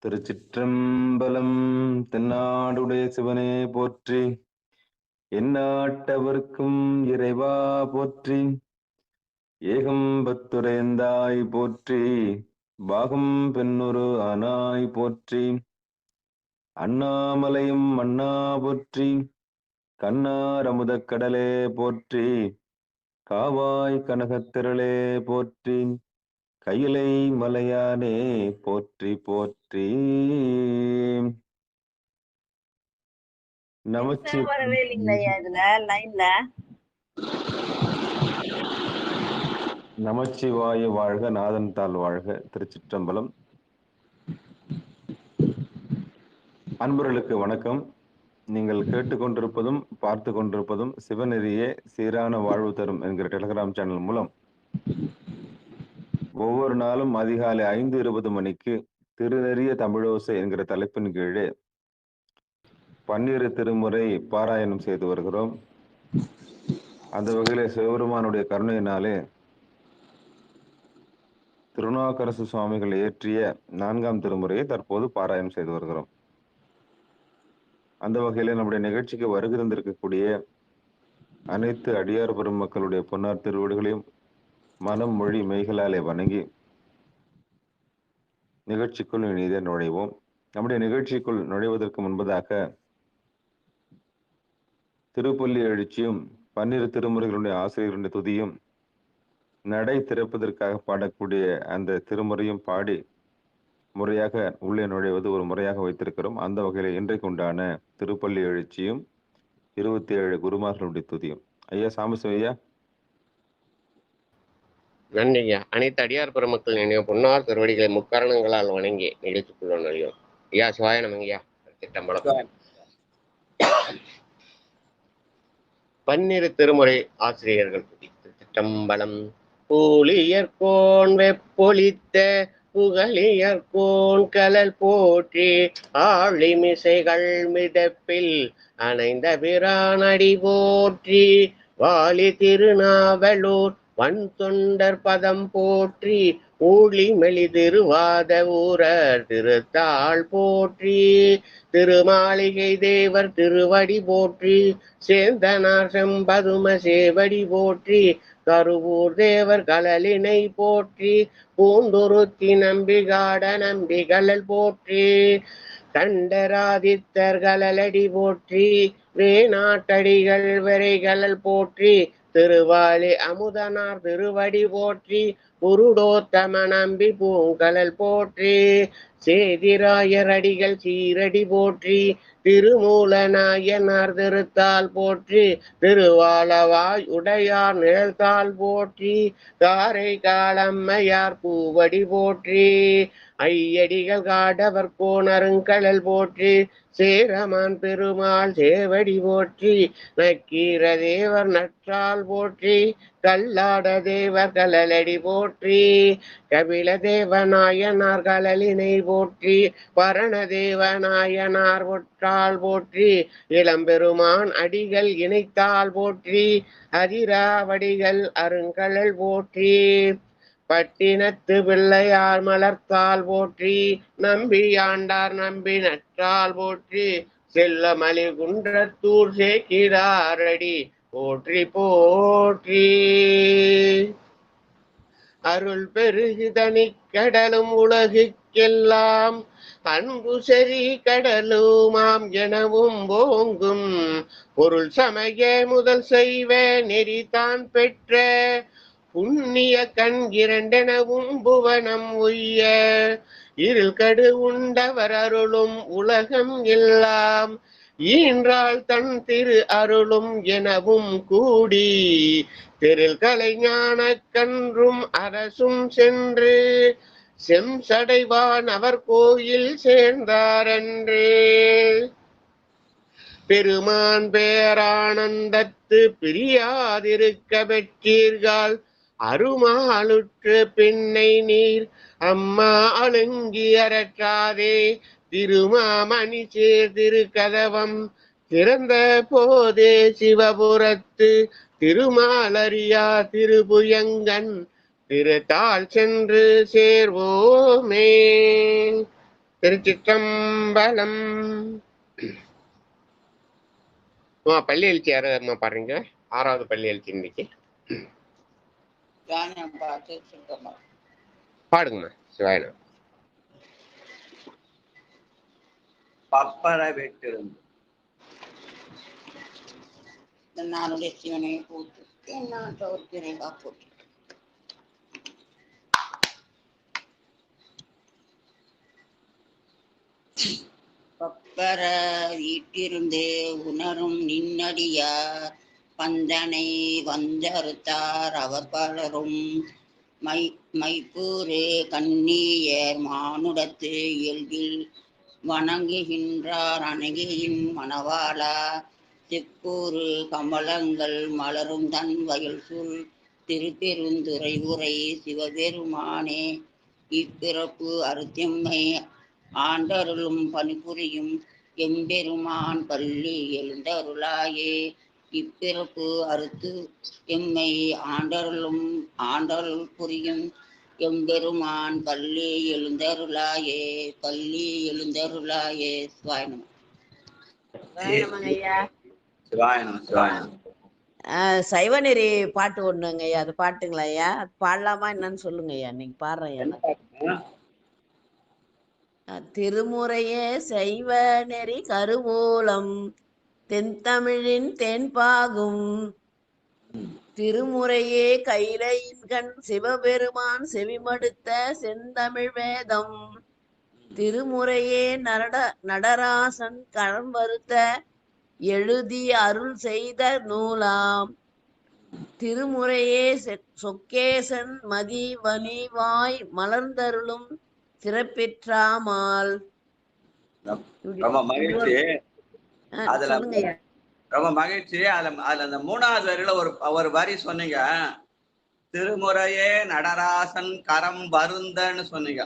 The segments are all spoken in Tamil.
திருச்சிற்றம்பலம். தென்னாடுடைய சிவனே போற்றி, எந்நாட்டவர்க்கும் இறைவா போற்றி, ஏகம்பத்துரையந்தாய் போற்றி, பாகம் பெண்ணுரு ஆனாய் போற்றி, அண்ணாமலையும் அண்ணா போற்றி, கண்ணார் அமுதக் கடலே போற்றி, காவாய் கனகத்திரளே போற்றி, கையிலை மலையானே போற்றி போற்றி. நமச்சி வரவே இல்லைங்கய்யா இதுல லைன்ல. நமச்சிவாய வாழ்க, நாதன் தாள் வாழ்க. திருச்சிற்றம்பலம். அன்பர்களுக்கு வணக்கம். நீங்கள் கேட்டுக்கொண்டிருப்பதும் பார்த்து கொண்டிருப்பதும் சிவநெறியே சீரான வாழ்வு தரும் என்கிற டெலிகிராம் சேனல் மூலம் ஒவ்வொரு நாளும் அதிகாலை 5:20 மணிக்கு திருநெறிய தமிழோசை என்கிற தலைப்பின் கீழே 12 திருமுறை பாராயணம் செய்து வருகிறோம். அந்த வகையிலே சிவபெருமானுடைய கருணையினாலே திருநாவுக்கரசு சுவாமிகள் இயற்றிய 4ஆம் திருமுறையை தற்போது பாராயணம் செய்து வருகிறோம். அந்த வகையில நம்முடைய நிகழ்ச்சிக்கு வருகை தந்திருக்கக்கூடிய அனைத்து அடியார் பெருமக்களுடைய பொன்னார் திருவடிகளையும் மனம் மொழி மெய்களாலே வணங்கி நிகழ்ச்சிக்குள் இனிதே நுழைவோம். நம்முடைய நிகழ்ச்சிக்குள் நுழைவதற்கு முன்பதாக திருப்பள்ளி எழுச்சியும் 12 திருமுறைகளுடைய ஆசிரியர்களுடைய துதியும் நடை திறப்பதற்காக பாடக்கூடிய அந்த திருமுறையும் பாடி முறையாக உள்ளே நுழைவது ஒரு முறையாக வைத்திருக்கிறோம். அந்த வகையில் இன்றைக்கு உண்டான திருப்பள்ளி எழுச்சியும் 27 குருமார்களுடைய துதியும். ஐயா சாமசிவம் ஐயா. நன்றிங்க. அனைத்து அடியார் பெருமக்கள் நினைவு பொன்னார் திருவடிகளை முக்காரணங்களால் வணங்கி நிகழ்ச்சிக்குள்ள நுழையும். ஐயா சிவாய நமங்கய்யா. திட்டம்பலம் 12 திருமுறை ஆசிரியர்கள் திட்டம்பலம். பூலியர்கோன் வெப்பொலித்த புகழியர்கோன் கலல் போற்றி, ஆழிமிசைகள் மிதப்பில் அணைந்த பிரானடி போற்றி, வாலி திருநாவலூர் வன் தொண்டர் பதம் போற்றி, ஊழி மெலிதிருவாத ஊரர் திருத்தாள் போற்றி, திருமாளிகை தேவர் திருவடி போற்றி, சேந்தனார் செம்பதும சேவடி போற்றி, கருவூர் தேவர் கலலினை போற்றி, பூந்துருத்தி நம்பிகாட நம்பிகளல் போற்றி, கண்டராதித்தர் கலலடி போற்றி, வேணாட்டடிகள் விரைகலல் போற்றி, திருவாலி அமுதனார் திருவடி போற்றி, புருடோத்தம நம்பி பூங்கலல் போற்றி, சேதிராயர் அடிகள் சீரடி போற்றி, திருமூல நாயனார் திருத்தால் போற்றி, திருவாலவாய் உடையார் நிழல்தாள் போற்றி, காரை காலம்மையார் பூவடி போற்றி, ஐயடிகள் காடவர் கோணருங்கடல் போற்றி, சேரமான் பெருமாள் சேவடி போற்றி, நக்கீர தேவர் நற்றால் போற்றி, கல்லாட தேவர் கலலடி போற்றி, கபில தேவநாயனார் கலலினை போற்றி, பரண தேவநாயனார் ஒற்றால் போற்றி, இளம்பெருமான் அடிகள் இணைத்தால் போற்றி, அதிராவடிகள் அருங்கழல் போற்றி, பட்டினத்து பிள்ளையார் மலர்த்தால் போற்றி, நம்பி ஆண்டார் நம்பி நற்றால் போற்றி, செல்லமலி குன்றத்தூர் சேக்கிராரடி போற்றி போற்றி, அருள் பெருகு தனி கடலும் உலகுக்கெல்லாம் அன்பு சரி கடலுமாம் எனவும் போங்கும், பொருள் சமய முதல் செய்வ நெறிதான் பெற்ற புண்ணிய கண் இரண்டெனவும் புவனம் உய்ய, இருள் கடு உண்டவர் அருளும் உலகம் எல்லாம் ஈன்றாள் தன் திரு அருளும் எனவும் கூடி, திரில் கலை ஞான கன்றும் அரசும் சென்று செம்சடைவான் அவர் கோயில் சேர்ந்தாரன்றே, பெருமான் பேரானந்தத்து பிரியாதிருக்க பெற்றீர்கள், அருமாலுற்று பின்னை நீர் அம்மா அழுங்கி அரற்றாதே, திருமாமணி சேர் திருக்கதவம் திறந்த போதே சிவபுரத்து திருமாலரியா திருபுயங்கன் திருத்தாள் சென்று சேர்வோமே. திருச்சிற்றம்பலம். பள்ளி எழுச்சி யாருமா பாடுறீங்க? 6வது பள்ளி எழுச்சி இன்னைக்கு பாடுங்கம்மா. சிவாயனம். பப்பர வெட்டிருந்து நானுடைய சிவனை போட்டு நான் தோற்கிறேன் காப்பு. பப்பர வீட்டிருந்தே உணரும் நின்னடியார் பந்தனை வந்தறுத்தார் அவர் பலரும் மைப்பூரே கண்ணியர் மானுடத்து இயல்பில் வணங்குகின்றார் அணகியின் மணவாளா. செப்பூரு கமலங்கள் மலரும் தன் வயல் சூழ் திருப்பெருந்துறை உரை சிவபெருமானே. இப்பிறப்பு அறுத்தெம்மை ஆண்டருளும் பணிபுரியும் எம்பெருமான் பள்ளி எழுந்தருளாயே. இப்பிறப்பு அறுத்து எம்மை ஆண்டருள் புரியும் எம்பெருமான் பள்ளி எழுந்தருளாயே. பள்ளி எழுந்தருளாயே. சிவாயனம். ஐயா சிவாயனம் சிவாயனம். சைவநெறி பாட்டு ஒண்ணுங்க ஐயா, அது பாட்டுங்களா ஐயா? அது பாடலாமா என்னன்னு சொல்லுங்க ஐயா. நீங்க பாடுறேன். திருமுறையே சைவ நெறி கருவூலம் தென்தமிழின் தென்பாகும் திருமுறையே கைலையின்கண் சிவபெருமான் செவிமடுத்த செந்தமிழ் வேதம் திருமுறையே நடராசன் கரம் வருத்த எழுதி அருள் செய்த நூலாம் திருமுறையே சொக்கேசன் மதி வனிவாய் மலர்ந்தருளும் சிறப்பெற்றாமால். ரொம்ப மகிழ்ச்சி. அதுல ரொம்ப மகிழ்ச்சி. அதுல அந்த 3வது வரியில ஒரு வரி சொன்னீங்க, திருமுறையே நடராசன் கரம் வருந்தன்னு சொன்னீங்க.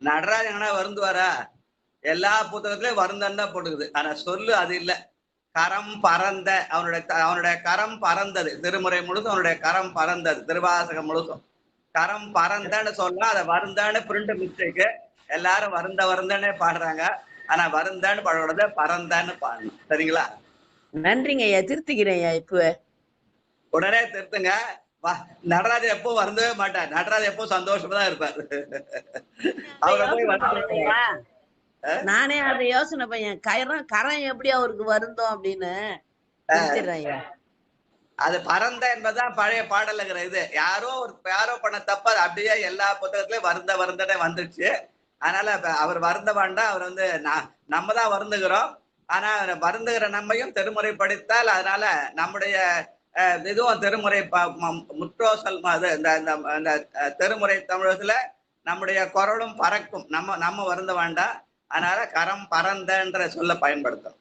நடராஜன் வருந்துவாரா? எல்லா புத்தகத்திலயும் வருந்தன்னு தான் போட்டுக்குது. ஆனா சொல்லு அது இல்ல. கரம் பறந்த, அவனுடைய கரம் பறந்தது. திருமுறை முழுதும் அவனுடைய கரம் பறந்தது. திருவாசகம் முழுதும் கரம் பறந்தன்னு சொன்னா அதை வருந்தான்னு பிரிண்ட் மிஸ்டேக்கு. எல்லாரும் வருந்தனே பாடுறாங்க. ஆனா வருந்தான்னு பாடக்கூடாது, பறந்தான்னு பாடணும். சரிங்களா? நன்றிங்க ஐயா, திருத்திக்கிறேன் ஐயா. இப்ப உடனே திருத்துங்க. நடராஜன் எப்போ வருந்தவே மாட்டார். நடராஜன் எப்போ சந்தோஷமா தான் இருப்பார். அவரை போய் நானே அதை யோசனை பையன் கரம் எப்படி அவருக்கு வருந்தோம் அப்படின்னு. அது பறந்த என்பதுதான் பழைய பாடலுங்கிற இது. யாரோ பண்ண தப்ப அது அப்படியே எல்லா புத்தகத்திலயும் வருந்தனே வந்துடுச்சு. அதனால அவர் வருந்த வேண்டாம். அவர் நம்ம தான் வருந்துகிறோம். ஆனா வருந்துகிற நம்மையும் திருமுறை படித்தால் அதனால நம்முடைய இதுவும் திருமுறை முற்றோசல் இந்த திருமுறை தமிழத்துல நம்முடைய குரலும் பறக்கும். நம்ம வருந்த வேண்டாம். அதனால கரம் பறந்தன்ற சொல்ல பயன்படுத்தும்.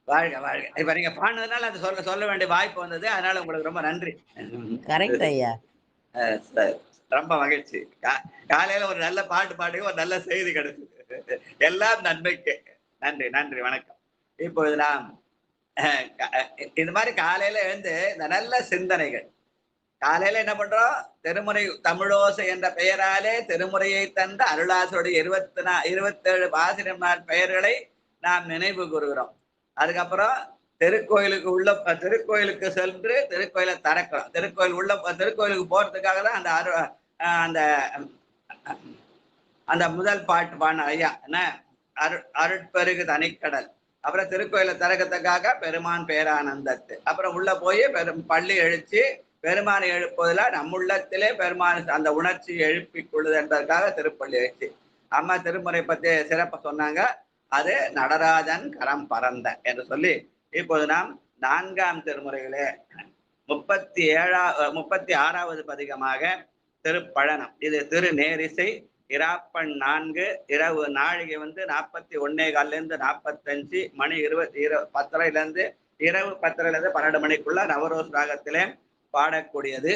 வாழ்க வாழ்க. இப்ப நீங்க பாடுனதுனால அது சொல்ல வேண்டிய வாய்ப்பு வந்தது. அதனால உங்களுக்கு ரொம்ப நன்றி. கரெக்ட் ஐயா. ரொம்ப மகிழ்ச்சி. காலையில ஒரு நல்ல பாட்டு பாடி ஒரு நல்ல செய்தி கிடைச்சது. எல்லாம் நன்மைக்கு. நன்றி நன்றி, வணக்கம். இப்பொழுது நாம் இந்த மாதிரி காலையில எழுந்து இந்த நல்ல சிந்தனைகள், காலையில என்ன பண்றோம்? திருமுறை தமிழோசை என்ற பெயராலே திருமுறையை தந்த அருளாசருடைய 27 ஆசிரியர் பெயர்களை நாம் நினைவு கூறுகிறோம். அதுக்கப்புறம் திருக்கோயிலுக்கு சென்று திருக்கோயிலை திறக்கிறோம். திருக்கோயிலுக்கு போறதுக்காக தான் அந்த அந்த முதல் பாட்டு பாடின ஐயா என்ன, அருட்பெருகு தனிக்கடல். அப்புறம் திருக்கோயிலை திறக்கிறதுக்காக பெருமான் பேரானந்தத்து. அப்புறம் உள்ள போய் பள்ளி எழுச்சி பெருமானை எழுப்புவதில் நம்முள்ளத்திலே பெருமான் அந்த உணர்ச்சி எழுப்பி கொள்ளுது என்பதற்காக திருப்பள்ளி எழுச்சி. அம்மா திருமுறை பற்றி சிறப்ப சொன்னாங்க. அது நடராஜன் கரம் பறந்த என்று சொல்லி இப்போது நாம் 4ஆம் திருமுறையிலே 36வது பதிகமாக திருப்பழனம். இது திருநேரிசை. இராப்பண் 4. இரவு நாழிகை 41:15 45 மணி 10:30 இரவு 10:30 12 மணிக்குள்ள நவரோஸ் ராகத்திலே பாடக்கூடியது.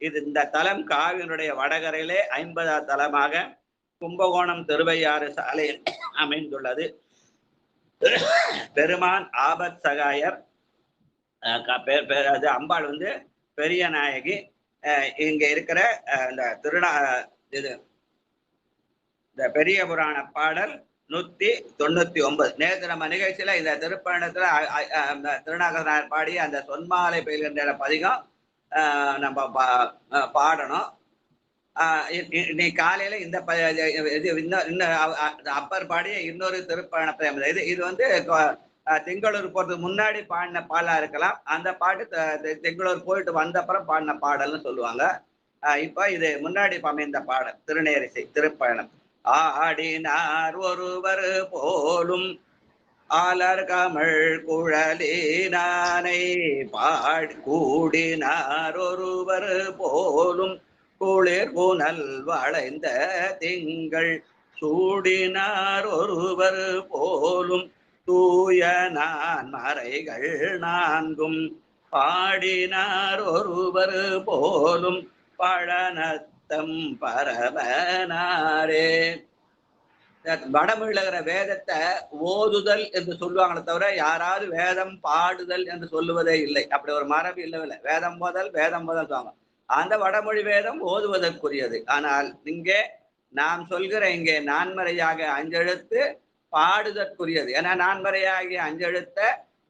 இது இந்த தலம் காவியினுடைய வடகரையிலே 50வது தலமாக கும்பகோணம் திருவையாறு சாலையில் அமைந்துள்ளது. பெருமான் ஆபத் சகாயர், அம்பாள் பெரிய நாயகி. இங்க இருக்கிற இந்த இது இந்த பெரிய புராண பாடல் 199. நேற்று நம்ம நிகழ்ச்சியில இந்த திருப்பயணத்துல திருநாகரனார் பாடிய அந்த சொன்மாலை பயில்கின்ற பதிகம் நம்ம பாடணும். நீ காலையில இந்த அப்பர் பாடிய இன்னொரு திருப்பயணத்தை இது வந்து திங்களூர் போறதுக்கு முன்னாடி பாடின பாடலா இருக்கலாம். அந்த பாட்டு திங்களூர் போயிட்டு வந்த அப்புறம் பாடின பாடல்னு சொல்லுவாங்க. இப்ப இது முன்னாடி அமைந்த பாடல் திருநேரிசை திருப்பயணம். ஆடினார் ஒருவர் போலும் ஆலர் கமழ் குழலினானை பாடி கூடினார் ஒருவர் போலும் குளிர் புனல் வளைந்த திங்கள் சூடினார் ஒருவர் போலும் தூய நான் மறைகள் நான்கும் பாடினார் ஒருவர் போலும் பழனத்தம் பரமனாரே. வடமொழியில வேதத்தை ஓதுதல் என்று சொல்லுவாங்களே தவிர யாராவது வேதம் பாடுதல் என்று சொல்லுவதே இல்லை. அப்படி ஒரு மரபு இல்லவில்லை. வேதம் முதல் சொல்லுவாங்க. அந்த வடமொழி வேதம் ஓதுவதற்குரியது. ஆனால் இங்கே நாம் சொல்கிற இங்கே நான்மறையாக அஞ்செழுத்து பாடுதற்குரியது. ஏன்னா நான்மறையாகிய அஞ்செழுத்த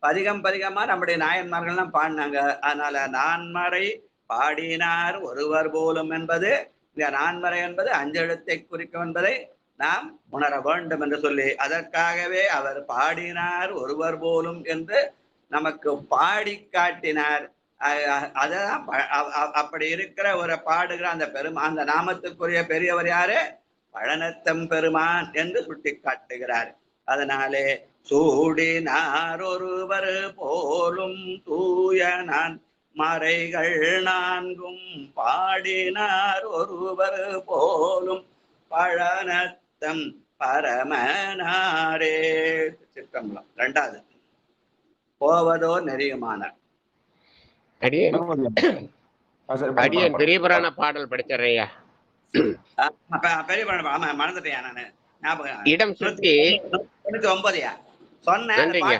பதிகமா நம்முடைய நாயன்மார்கள்லாம் பாடினாங்க. அதனால நான்மறை பாடினார் ஒருவர் போலும் என்பது இந்த நான்மறை என்பது அஞ்செழுத்தை குறிக்கும் என்பதை நாம் உணர வேண்டும் என்று சொல்லி அதற்காகவே அவர் பாடினார் ஒருவர் போலும் என்று நமக்கு பாடி காட்டினார். அதான் அப்படி இருக்கிற ஒரு பாடுகிற அந்த அந்த நாமத்துக்குரிய பெரியவர் யாரு? பழனத்தம் பெருமான் என்று சுட்டி காட்டுகிறார். அதனாலே சூடினார் ஒருவர் போலும் தூய நான் மறைகள் நான்கும் பாடினார் ஒருவர் போலும் பழனத்தம் பரமனாரே. சிற்றம்பலம். 2வது போவதோ நெறியுமானார். அடியன் பெரிய புராண பாடல் படிச்சிடறையா? பெரிய புராணம் மறந்துட்டேன் நானு. ஞாபகம் இடம் சுற்றி 99 சொன்னேன். நன்றிங்க.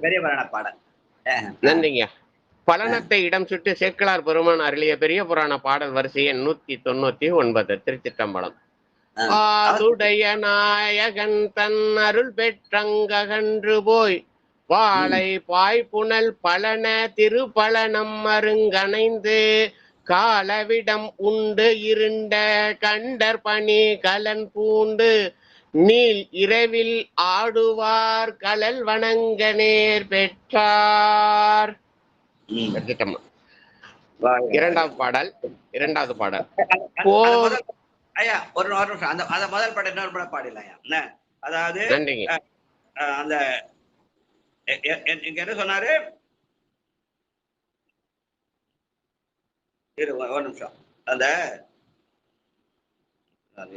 பெரிய புராண பாடல். நன்றிங்க. பலனத்தை இடம் சுட்டு சேக்கிழார் பெருமான் அருளிய பெரிய புராண பாடல் வரிசை 199. திருச்சிற்றம்பலம். ஆளுடைய நாயகன் தன் அருள் பெற்றங்ககன்று போய் வாழை பாய்புனல் பலன திருப்பலனம் மருங்கணைந்து காலவிடம் உண்டு இருண்ட கண்டர் பணி கலன் பூண்டு நீல் இரவில் ஆடுவார் கலல் வணங்க நேர் பெற்றார். 2வது பாடல். ஐயா ஒரு நிமிஷம் அந்த முதல் பாடல் இன்னொரு படம் பாடிடலாம். அதாவது அந்த இங்க என்ன சொன்னாரு? ஒரு நிமிஷம். அந்த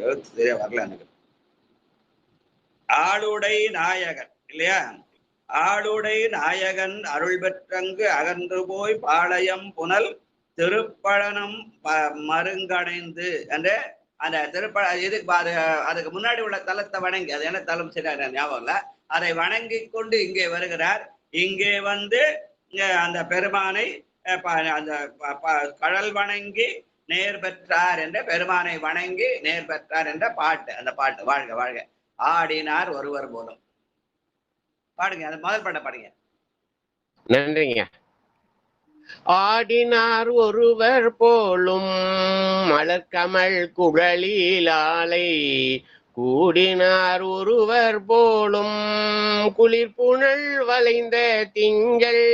எழுத்து சரியா வரல எனக்கு. ஆளுடை நாயகன் இல்லையா? ஆளுடை நாயகன் அருள் பெற்றங்கு அகன்று போய் பாளையம் புனல் திருப்பழனம் மருங்கடைந்து என்று அந்த அதுக்கு முன்னாடி உள்ள தலத்தை வணங்கி, அது என்ன தலம் சரியா ஞாபகம் இல்ல, அதை வணங்கி கொண்டு இங்கே வருகிறார். இங்கே வந்து அந்த பெருமானை அந்த கடல் வணங்கி நேர் பெற்றார் என்ற பெருமானை வணங்கி நேர் பெற்றார் என்ற பாட்டு. அந்த பாட்டு வாழ்க வாழ்க. ஆடினார் ஒருவர் போலும். பாடுங்க, அந்த முதல் பாட்டை பாடுங்க. நன்றிங்க. ஆடினார் ஒருவர் போலும் மலர்கமல் குழலிலாலை கூடினார் ஒருவர் போலும் குளிர் புனல் வளைந்த திங்கள்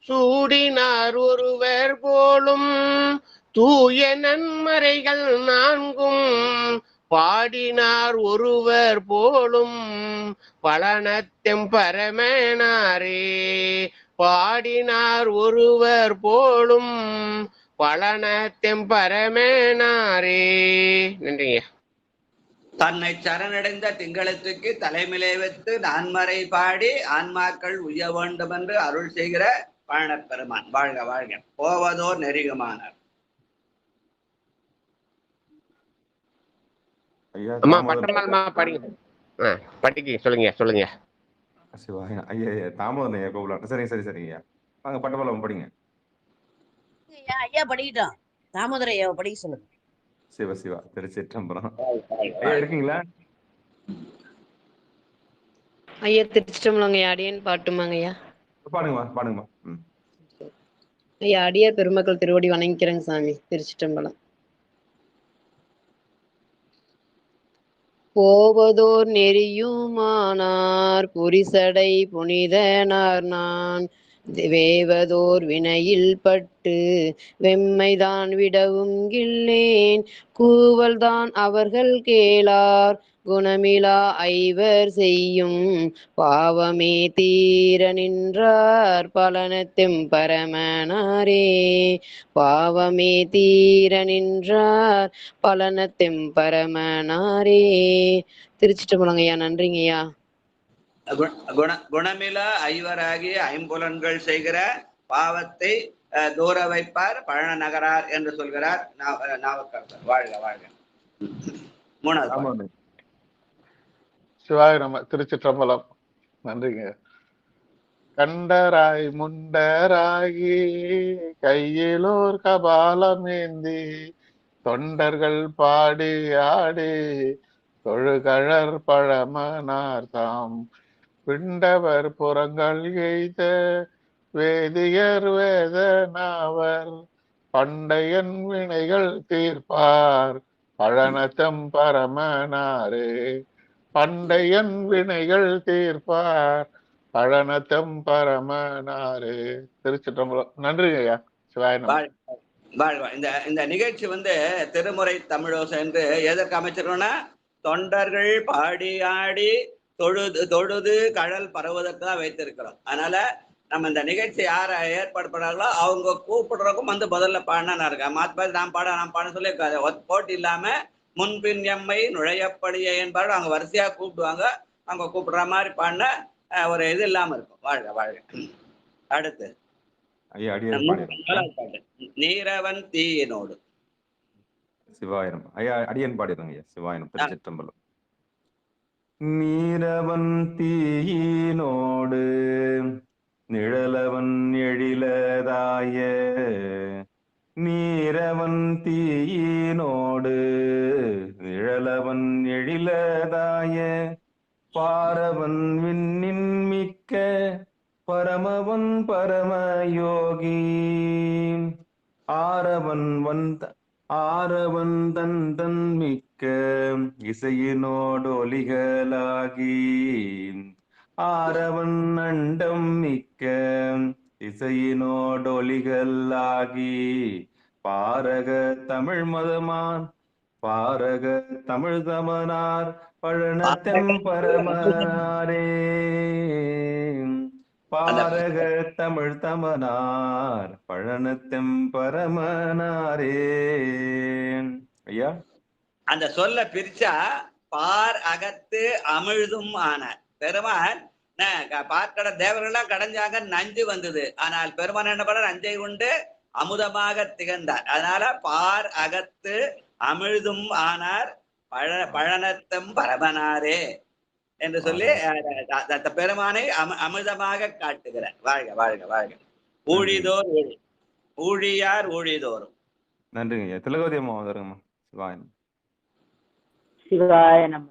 சூடினார் ஒருவர் போலும் தூய நன்மறைகள் நான்கும் பாடினார் ஒருவர் போலும் பழனத்தெம் பரமனாரே. பாடினார் ஒருவர் போலும் பழனத்தெம் பரமனாரே. நன்றிங்க. தன்னை சரணடைந்த திங்களத்துக்கு தலைமையிலே வைத்து நான்மறை பாடி ஆன்மாக்கள் உய்ய வேண்டும் என்று அருள் செய்கிற பழனப்பெருமான் வாழ்க வாழ்க. போவதோ நெறியுமானார். அம்மா பட்டமால்மா படிங்க. படிக்க சொல்லுங்க. சிவாயா ஐயா தாமதம் ஐயா கோகுலாம். சரிங்க. வாங்க பட்டமலம் படிங்க. ஐயா படிக்கிட்டோம். தாமோதர ஐயாவை படிக்க சொல்லுங்க. சிவ சிவா திருச்சிற்றம்பலம். ஐயா இருக்கீங்களா? ஐயா திருச்சிட்டம்பலங்க. அடியேன் பாட்டுமாங்க ஐயா. பாடுங்கம்மா பாடுங்கம்மா. ஐயா அடியார் பெருமக்கள் திருவடி வணங்கிக்கிறேங்க சாமி. திருச்சிட்டம்பலம். போவதோர் நெறியுமானார் புரிசடை புனிதனார் நான் வேவதோர் வினையில் பட்டு வெம்மைதான் விடவும் கில்லேன் கூவல்தான் அவர்கள் கேளார் குணமிலா ஐவர் செய்யும் பாவமே தீர நின்றார் பலனத்தெம் பரமனாரே பாவமே தீர நின்றார் பலனத்தெம் பரமனாரே. திருச்சிட்டம்பலம் ஐயா. நன்றிங்க ஐயா. குணமிலா ஐவராகிய ஐம்புலன்கள் செய்கிற பாவத்தை தூர வைப்பார் பழன நகரார் என்று சொல்கிறார் நாவுக்கரசர். வாழ்க வாழ்க. மூணாவது சிவாய நம. திருச்சிற்றம்பலம். நன்றிங்க. கண்டராய் முண்டராகி கையிலோர் கபாலமேந்தி தொண்டர்கள் பாடி ஆடி தொழுகழற் பழமனார் தாம் பிண்டவர் புறங்கள் எய்த வேதியர் வேதனாவர் பண்டையன் வினைகள் தீர்ப்பார் பழனத்தம் பரமனாரே பண்டையன் வினைகள் தீர்ப்பார் பழனத்தம் பரமனாரே. திருச்சிற்றம்பலம். நன்றிங்க ஐயா. சிவாய இந்த நிகழ்ச்சி திருமுறை தமிழோசை என்று எதற்கு அமைச்சிருக்கோம்னா தொண்டர்கள் பாடி ஆடி தொழுது கடல் பரவுவதற்கு தான் வைத்திருக்கிறோம். அதனால நம்ம இந்த நிகழ்ச்சி யார ஏற்பாடு பண்றாங்களோ அவங்க கூப்பிடுறதுக்கும் முதல்ல பாடினா இருக்கா மாத்தி நான் பாட சொல்லி போட்டி இல்லாம முன்பின் எம்மை நுழையப்படியே என்பாரு அவங்க வரிசையா கூப்பிடுவாங்க. அவங்க கூப்பிடுற மாதிரி பாடின ஒரு இது இல்லாம இருக்கும். வாழ்க வாழ்க. அடுத்து நீரவன் தீயினோடு. சிவாயிரம். ஐயா அடியன் பாடிடுங்க ஐயா. சிவாயிரம். திருச்சிற்றம்பலம். நீரவன் தீயினோடு நிழலவன் எழிலதாய நீரவன் தீயினோடு நிழலவன் எழிலதாய பாரவன் விண்ணின் மிக்க பரமவன் பரமயோகி ஆரவன் தன் மிக்க இசையினோடு ஒலிகளாகி ஆரவன் அண்டம் மிக்க இசையினோடு ஒலிகளாகி பாரக தமிழ் மதமான் பாரக தமிழ் தமனார் பழனத்தெம் பரமனாரே பாரக தமிழ் தமனார் பழனத்தெம் பரமனாரே. ஐயா அந்த சொல்ல பிரிச்சா பார் அகத்து அமிழ்தும் ஆனார். பெருமான் பார்க்கட தேவர்கள்லாம் கடைஞ்சாங்க, நஞ்சு வந்தது. ஆனால் பெருமான் என்ன பண்ண நஞ்சை உண்டு அமுதமாக திகழ்ந்தார். அதனால பார் அகத்து அமிழ்தும் ஆனார் பழனத்தம் பரமனாரே என்று சொல்லி பெருமானை அமிர்தமாக காட்டுகிறார். வாழ்க வாழ்க வாழ்க. ஊழிதோர் ஊழியார் ஊழிதோறும். நன்றிங்க. திலகவதி அம்மா வந்துருங்கம்மா. சிவாயனம். சிவாய நம.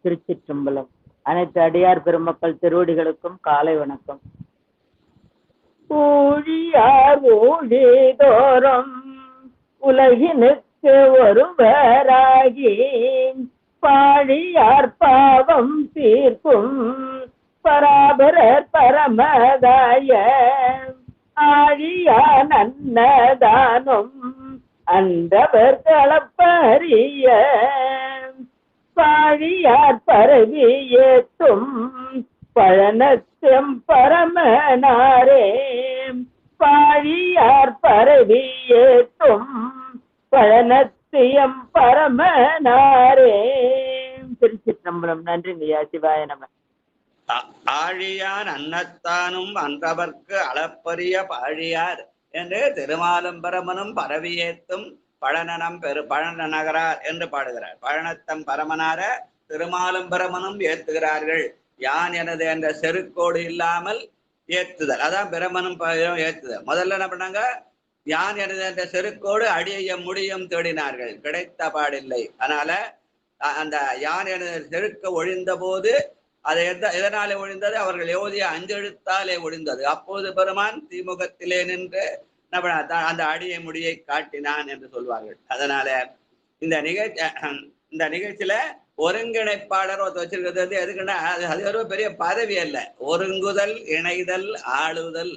திருச்சிற்றம்பலம். அனைத்து அடியார் பெருமக்கள் திருவடிகளுக்கும் காலை வணக்கம். ஊழியார் ஊழிதோறும் உலகினுக்கு ஒருவராகி பாழியார் பாவம் தீர்க்கும் பராபரர் பரமதாய ஆழியா நன்னதானும் அந்தவர் களப்பரிய பாழியார் பரவி ஏத்தும் பழனத்தெம் பரமனாரே பாழியார் பரவி ஏத்தும் பழனத்தியம் பரமனாரே. திருச்சிற்றம்பலம். நன்றிங்கய்யா. சிவாய நம. ஆழியார் அன்னத்தானும் அன்றவர்க்கு அளப்பரிய பாழியார் என்று திருமாலம்பரமனும் பரவியேத்தும் பழனம் பழன நகரார் என்று பாடுகிறார். பழனத்தம் பரமனார திருமாலம்பரமனும் ஏத்துகிறார்கள். யான் எனது என்ற செருக்கோடு இல்லாமல் ஏத்துதல். அதான் பிரமனும் ஏத்துதல். முதல்ல என்ன பண்ணாங்க? யான் என்ற செருக்கோடு அடிய முடியும் தேடினார்கள், கிடைத்த பாடில்லை. அதனால அந்த யான் என்ற செருக்க ஒழிந்த போது அதை எதனாலே ஒழிந்தது? அவர்கள் ஓதிய அஞ்செழுத்தாலே ஒழிந்தது. அப்போது பெருமான் திமுகத்திலே நின்று அந்த அடிய முடியை காட்டினான் என்று சொல்வார்கள். அதனால இந்த நிகழ்ச்சியில ஒருங்கிணைப்பாளர் வச்சிருக்கிறது வந்து எதுக்குன்னா, அது ஒரு பெரிய பதவி அல்ல. ஒருங்குதல், இணைதல், ஆளுதல்,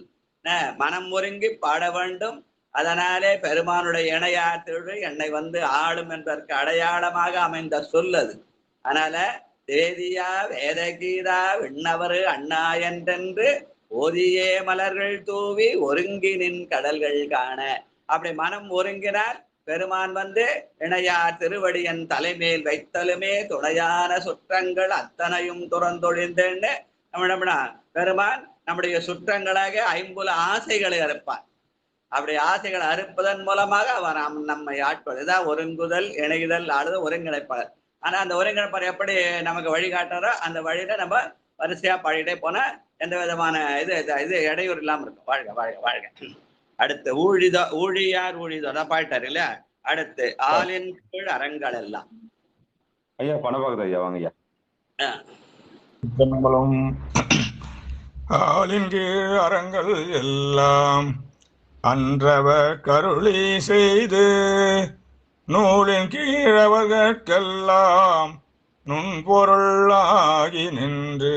மனம் ஒருங்கி பாட வேண்டும். அதனாலே பெருமானுடைய இணையாற்று என்னை வந்து ஆளும் என்பதற்கு அடையாளமாக அமைந்த சொல் அது. அதனால தேதியா வேதகீதா விண்ணவரு அண்ணா என்றென்று ஓதியே மலர்கள் தூவி ஒருங்கினின் கடல்கள் காண. அப்படி மனம் ஒருங்கினால் பெருமான் வந்து இணையார் திருவடியன் தலைமேல் வைத்தலுமே துணையான சுற்றங்கள் அத்தனையும் துறந்தொழிந்தேன்னு பெருமான் நம்முடைய சுற்றங்களாக ஐம்புல ஆசைகளை அறுப்பான். அப்படி ஆசைகளை அறுப்பதன் மூலமாக அவர் நம்மை ஆட்கொள். இதான் ஒருங்குதல், இணைதல், ஆளுதல், ஒருங்கிணைப்பாளர். ஆனா அந்த ஒருங்கிணைப்பாளர் எப்படி நமக்கு வழிகாட்டுறோ அந்த வழியில நம்ம வரிசையா பாடிட்டே போனா எந்த விதமான இது இடையூறு இல்லாம இருக்கும். வாழ்க வாழ்க வாழ்க. அடுத்து ஊழியார் ஊழிதோட பாட்டாரு இல்லையா? அடுத்து ஆளின் கீழ் அறங்கள் எல்லாம். ஐயா பணபாகுது ஐயா, வாங்க ஐயா. ஆளின் கீழ் அறங்கள் எல்லாம் அன்றவ கருளி செய்து நூலின் கீழவர்கெல்லாம் நுண்பொருளாகி நின்று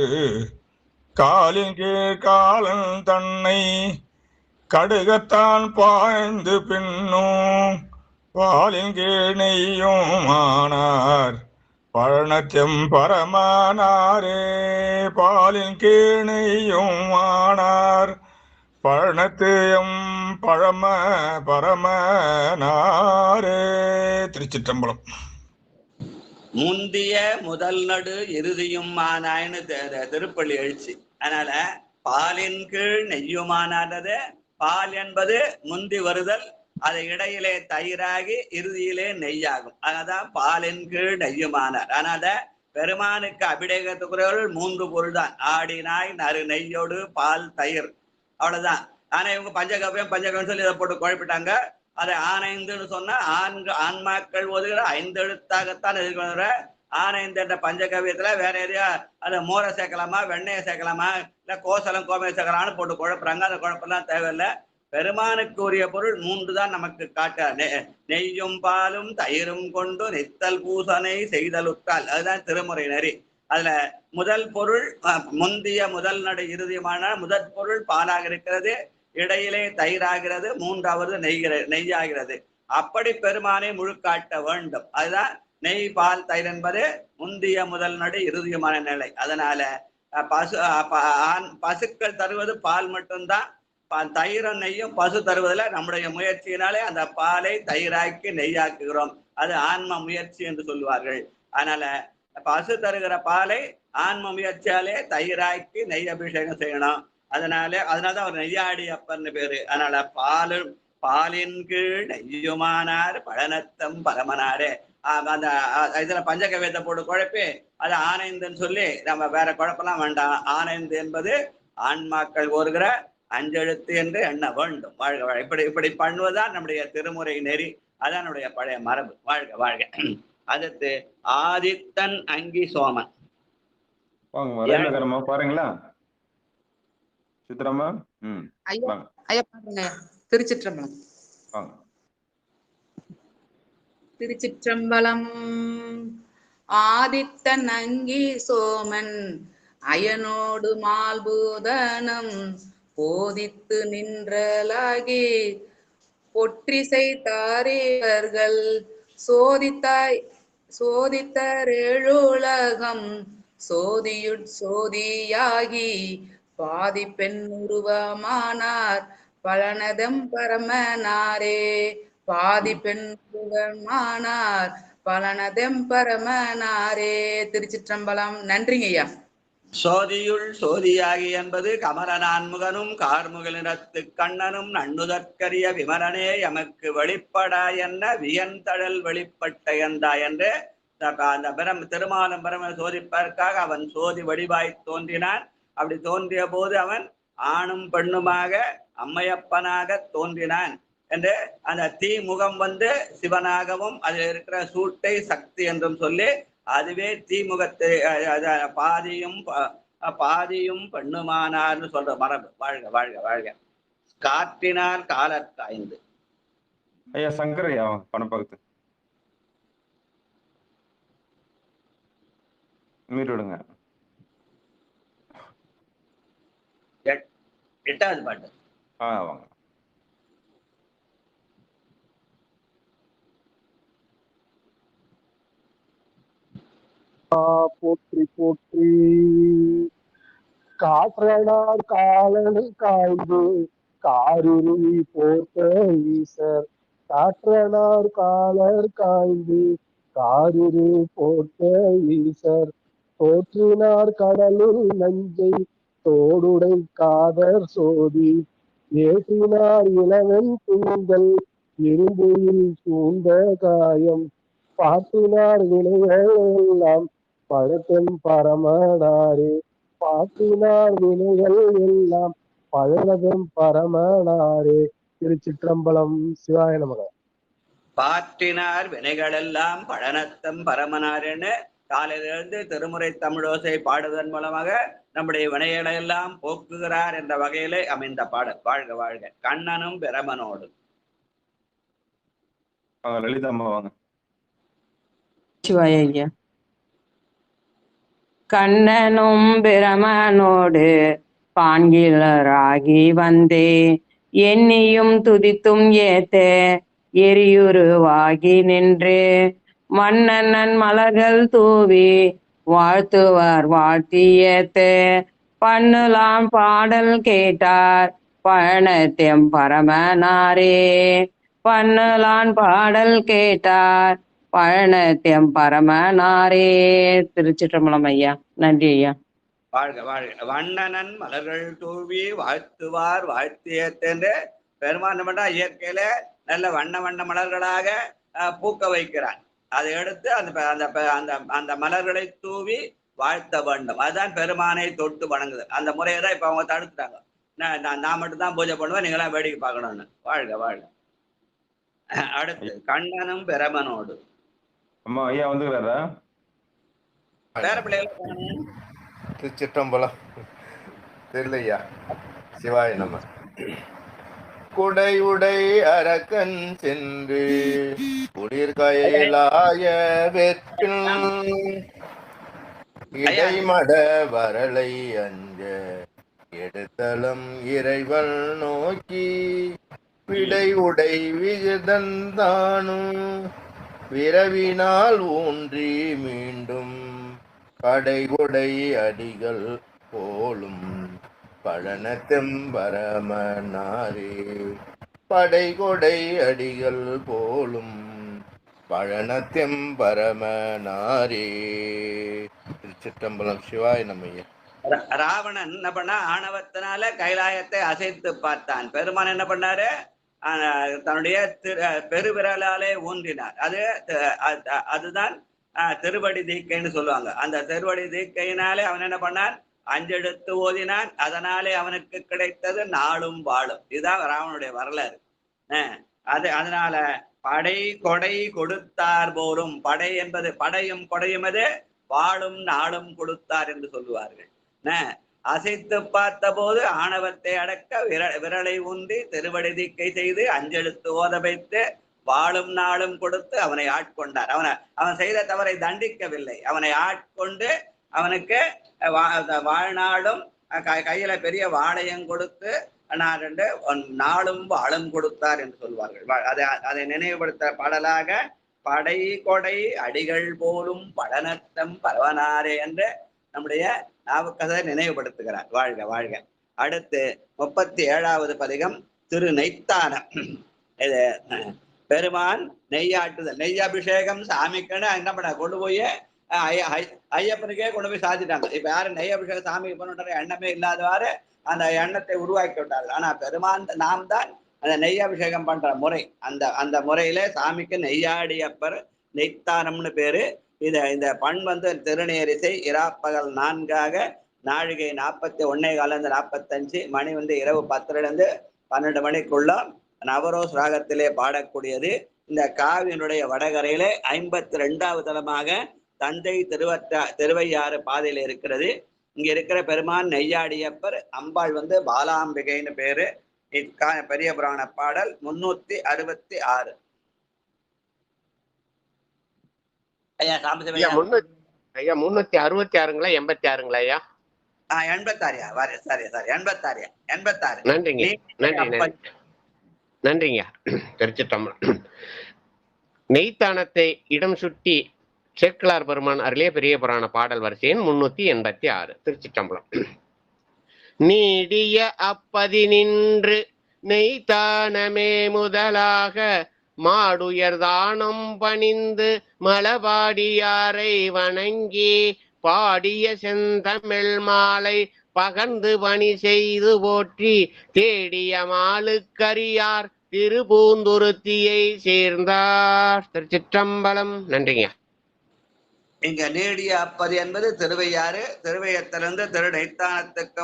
காலின் கீழ் காலன் தன்னை கடுகத்தான் பாய்ந்து பின்னும் பாலின் கீழ் நெய்யும் ஆனார் பழனத்தெம் பரமனாரே. பாலின் கீழ் நெய்யும் ஆனார் பழனத்தையும் பரமனாரே. திருச்சிற்றம்பலம். முந்திய முதல் நடு இறுதியும் ஆனாய்னு திருப்பள்ளி எழுச்சி. அதனால பாலின் கீழ் நெய்யுமானது, பால் என்பது முந்தி வருதல், அது இடையிலே தயிராகி இறுதியிலே நெய்யாகும். அதான் பாலின் கீழ் நெய்யுமானார். அதனால பெருமானுக்கு அபிடேகத்துக்குரியவர்கள் 3 பொருள் தான்: ஆடினாய், நறு நெய்யோடு, பால், தயிர், அவ்வளவுதான். ஆனா இவங்க பஞ்சகவ்யம் சொல்லி இதை போட்டு குழப்பிட்டாங்க. அதை ஆனைந்துன்னு சொன்னா ஆன்மாக்கள் ஒதுகிற 5 எழுத்தாகத்தான் எதிர்கொள்கிற ஆனைந்து என்ற பஞ்சகவியத்துல வேற எதையா அதை மோரை சேர்க்கலாமா, வெண்ணையை சேர்க்கலாமா, இல்ல கோசலம் கோமையை சேர்க்கலாம்னு போட்டு குழப்புறாங்க. அந்த குழப்பெல்லாம் தேவையில்லை. பெருமானுக்கு உரிய பொருள் 3 தான் நமக்கு காட்ட. நெய்யும் பாலும் தயிரும் கொண்டு நித்தல் பூசனை செய்தல் உற்றால், அதுதான் திருமுறை நெறி. அதுல முதல் பொருள் முந்திய முதல் நடு இறுதியுமான முதற் பொருள் பாலாக இருக்கிறது, இடையிலே தயிராகிறது, 3வது நெய்யாகிறது. அப்படி பெருமானை முழுக்காட்ட வேண்டும். அதுதான் நெய் பால் தயிர் என்பது முந்திய முதல் நடு இறுதியுமான நிலை. அதனால பசுக்கள் தருவது பால் மட்டும்தான். தயிரும் நெய்யும் பசு தருவதில் நம்முடைய முயற்சியினாலே அந்த பாலை தயிராக்கி நெய்யாக்குகிறோம். அது ஆன்ம முயற்சி என்று சொல்வார்கள். அதனால பசு தருகிற பாலை ஆன்ம முயற்சியாலே தயிராக்கி நெய் அபிஷேகம் செய்யணும். அதனாலதான் அவர் நெய்யாடி அப்பன்னு பேரு. அதனால பாலின் கீழ் நெய்யுமானார் பழனத்தம் பரமனாரே. அந்த இதுல பஞ்சகவியத்தை போட்டு குழப்பி அது ஆனைந்துன்னு சொல்லி நம்ம வேற குழப்பெல்லாம் வேண்டாம். ஆனைந்து என்பது ஆன்மாக்கள் ஓருகிற 5 எழுத்து என்று எண்ண வேண்டும். வாழ்க வாழ்க. இப்படி பண்ணுவதுதான் நம்முடைய திருமுறை நெறி. அதான் நம்முடைய பழைய மரபு. வாழ்க வாழ்க. அடுத்து ஆதித்தன் அங்கி சோமன். பாருங்களா சித்ரமா? திருச்சிற்றம்பலம். திருச்சிற்றம்பலம். ஆதித்தன் அங்கி சோமன் அயனோடு மால்பூதனம் போதித்து நின்றலாகி பொற்றிசை தாரீவர்கள் சோதித்தரேழுலகம் சோதியாகி பாதி பெண் உருவமானார் பழனதம் பரமனாரே. பாதி பெண் உருவமானார் பழனதம் பரமனாரே. திருச்சிற்றம்பலம். நன்றிங்க ஐயா. சோதியுள் சோதியாகி என்பது கமலநான்முகனும் கார்முகலினத்து கண்ணனும் நன்னுதற்கரிய விமரனே எமக்கு வெளிப்படா என்ன வியந்தழல் வெளிப்பட்ட எந்தா என்று அந்த திருமாலம் பிரம சோதிப்பதற்காக அவன் சோதி வடிவாய் தோன்றினான். அப்படி தோன்றிய போது அவன் ஆணும் பெண்ணுமாக அம்மையப்பனாக தோன்றினான். என்று அந்த தீ முகம் வந்து சிவனாகவும் அதில் இருக்கிற சூட்டை சக்தி என்றும் சொல்லி அதுவே தீமுகத்தை பாதியும் பெண்ணுமானார்னு சொல்ற மரபு. வாழ்க வாழ்க வாழ்க. காற்றினார் காலற்காய்ந்து. ஐயா சங்கர் ஐயா பணம் பார்த்து மீட் விடுங்க. 8வது பாட்டு. வாங்க. போற்றி போற்றி காற்றனார் காலனு காய்ந்து காரிருளி போர்த்த ஈசர் காற்றனார் காலர் காய்ந்து காரிரு போர்த்த ஈசர் தோற்றினார் கடலில் நஞ்சை தோடுடை காதர் சோதி ஏற்றினார் இளவன் திங்கள் இரும்புயில் சூழ்ந்த காயம் பாட்டினார் வினைகள் எல்லாம் பழத்தம் பரமனாரே பாட்டினார் வினைகள் எல்லாம் பழனதும் பரமனாரே. திருச்சிற்றம்பலம். சிவாய நமக. பாற்றினார் வினைகள் எல்லாம் பழனத்தம் பரமனாரேன்னு காலையிலிருந்து திருமுறை தமிழோசை பாடுவதன் மூலமாக நம்முடைய வினைகளை எல்லாம் போக்குகிறார் என்ற வகையிலே அமைந்த பாடல். வாழ்க வாழ்க. கண்ணனும் பிரமனோடு. லலிதா அம்மா வாங்க. சிவாய ஐயா. கண்ணனும் பிரமனோடு பான்கிலராகி வந்தே எண்ணியும் துதித்தும் ஏத்த எரியுருவாகி நின்று மன்னன் மலர்கள் தூவி வாழ்த்துவார் வாழ்த்தி ஏத்த பண்ணுலாம் பாடல் கேட்டார் பழனத்தெம் பரமனாரே பண்ணுலான் பாடல் கேட்டார் பழனத்தெம் பரமனாரே. திருச்சிற்றம்பலம் ஐயா. நன்றி ஐயா. வாழ்க வாழ்க. வண்ணனன் மலர்கள் தூவி வாழ்த்துவார் வாழ்த்தியத்தென்று பெருமான் பண்ணா இயற்கையில நல்ல வண்ண வண்ண மலர்களாக பூக்க வைக்கிறான். அதை எடுத்து அந்த மலர்களை தூவி வாழ்த்த வேண்டும். அதுதான் பெருமானை தொட்டு வணங்குது. அந்த முறையை தான் இப்ப அவங்க தடுத்துட்டாங்க. நான் மட்டும்தான் பூஜை பண்ணுவேன், நீங்களாம் வேடிக்கை பார்க்கணும்னு. வாழ்க வாழ்க. அடுத்து கண்ணனும் பிரமனோடு. அம்மா ஐயா வந்துக்கிறாரா? பேர பிள்ளைகளை திருச்சிற்றம்பலம். தெரியலையா? சிவாய நம. குடையுடை அரக்கன் சென்று குளிர்கயலாய வெற்றில் இடைமட வரலை அஞ்ச எடுத்தலம் இறைவன் நோக்கி விடை உடை விகதன் தானும் விரவினால் ஊன்றி மீண்டும் கடைகுடை அடிகள் போலும் பழனத்தெம் பரமனாரே படைகொடை அடிகள் போலும் பழனத்தெம் பரமனாரே. திருச்சிற்றம்பலம். சிவாய நமய்யா. ராவணன் என்ன பண்ணா, ஆணவத்தினால கைலாயத்தை அசைத்து பார்த்தான். பெருமான் என்ன பண்ணாரு, தன்னுடைய பெருவிரலாலே ஊன்றினார். அதுதான் திருவடி தீக்கைன்னு சொல்லுவாங்க. அந்த திருவடி தீக்கையினாலே அவன் என்ன பண்ணான், அஞ்செடுத்து ஓதினான். அதனாலே அவனுக்கு கிடைத்தது நாளும் வாழும். இதுதான் ராவனுடைய வரலாறு. அதனால படை கொடை கொடுத்தார் போலும். படை என்பது படையும் கொடையும் அது வாழும் நாளும் கொடுத்தார் என்று சொல்லுவார்கள். அசைத்து பார்த்த போது ஆணவத்தை அடக்க விரலை ஊன்றி திருவடி தீக்கை செய்து அஞ்செழுத்து ஓத வைத்து வாழும் நாளும் கொடுத்து அவனை ஆட்கொண்டார். அவன் செய்த தவறை தண்டிக்கவில்லை, அவனை ஆட்கொண்டு அவனுக்கு வாழ்நாளும் கையில பெரிய வாழையும் கொடுத்து நாளும் வாழும் கொடுத்தார் என்று சொல்வார்கள். அதை நினைவுபடுத்த பாடலாக படை கொடை அடிகள் போலும் பழனத்தம் பரவனாரே என்று நம்முடைய நாவுக்கதை நினைவுபடுத்துகிறார். வாழ்க வாழ்க. அடுத்து 37வது பதிகம் திரு நெய்த்தானம். இது பெருமான் நெய்யாட்டுதல், நெய்யபிஷேகம் சாமிக்குன்னு என்ன பண்ண கொண்டு போய் ஐயப்பனுக்கே கொண்டு போய் சாதிட்டாங்க. இப்ப யாரும் நெய் அபிஷேகம் சாமிக்கு பண்ணுற எண்ணமே இல்லாதவாறு அந்த எண்ணத்தை உருவாக்கி விட்டார்கள். ஆனா பெருமான் நாம் தான் அந்த நெய் அபிஷேகம் பண்ற முறை. அந்த முறையில சாமிக்கு நெய்யாடியப்பர் நெய்த்தானம்னு பேரு. இந்த பண் வந்து திருநேரிசை இராப்பகல் 4ஆக நாழிகை 41 காலேருந்து 45 மணி வந்து இரவு 10லேருந்து 12 மணிக்குள்ள நவரோஸ் ராகத்திலே பாடக்கூடியது. இந்த காவியினுடைய வடகரையிலே 52வது தலமாக தஞ்சை திருவையாறு பாதையில இருக்கிறது. இங்க இருக்கிற பெருமான் நெய்யாடியப்பர், அம்பாள் பாலாம்பிகைன்னு பேரு. பெரிய புராண பாடல் 366. ஐயா சாம்பசிவம் ஐயா 366ங்களா 86ங்களா ஐயா? 86. சரி 86. நன்றிங்க நன்றிங்க. திருச்சிற்றம்பலம். நெய்த்தானத்தை இடம் சுட்டி சேக்கிழார் பெருமான் அருளிய பெரிய புராண பாடல் வரிசையின் 386. திருச்சிற்றம்பலம். நீடிய அப்பதி நின்று நெய்த்தானமே முதலாக மாடுயர் தானம் பணிந்து மலபாடியாரை வணங்கி பாடிய செந்தமிழ் மாலை பகர்ந்து பணி செய்து போற்றி தேடிய மாலுக்கரியார் திருப்பூந்துருத்தியை சேர்ந்தார். திருச்சிற்றம்பலம். நன்றிங்க. இங்க நீடிய அப்பதி என்பது திருவையாறு. திருவையத்திலிருந்து திருநெய்த்தானத்துக்கு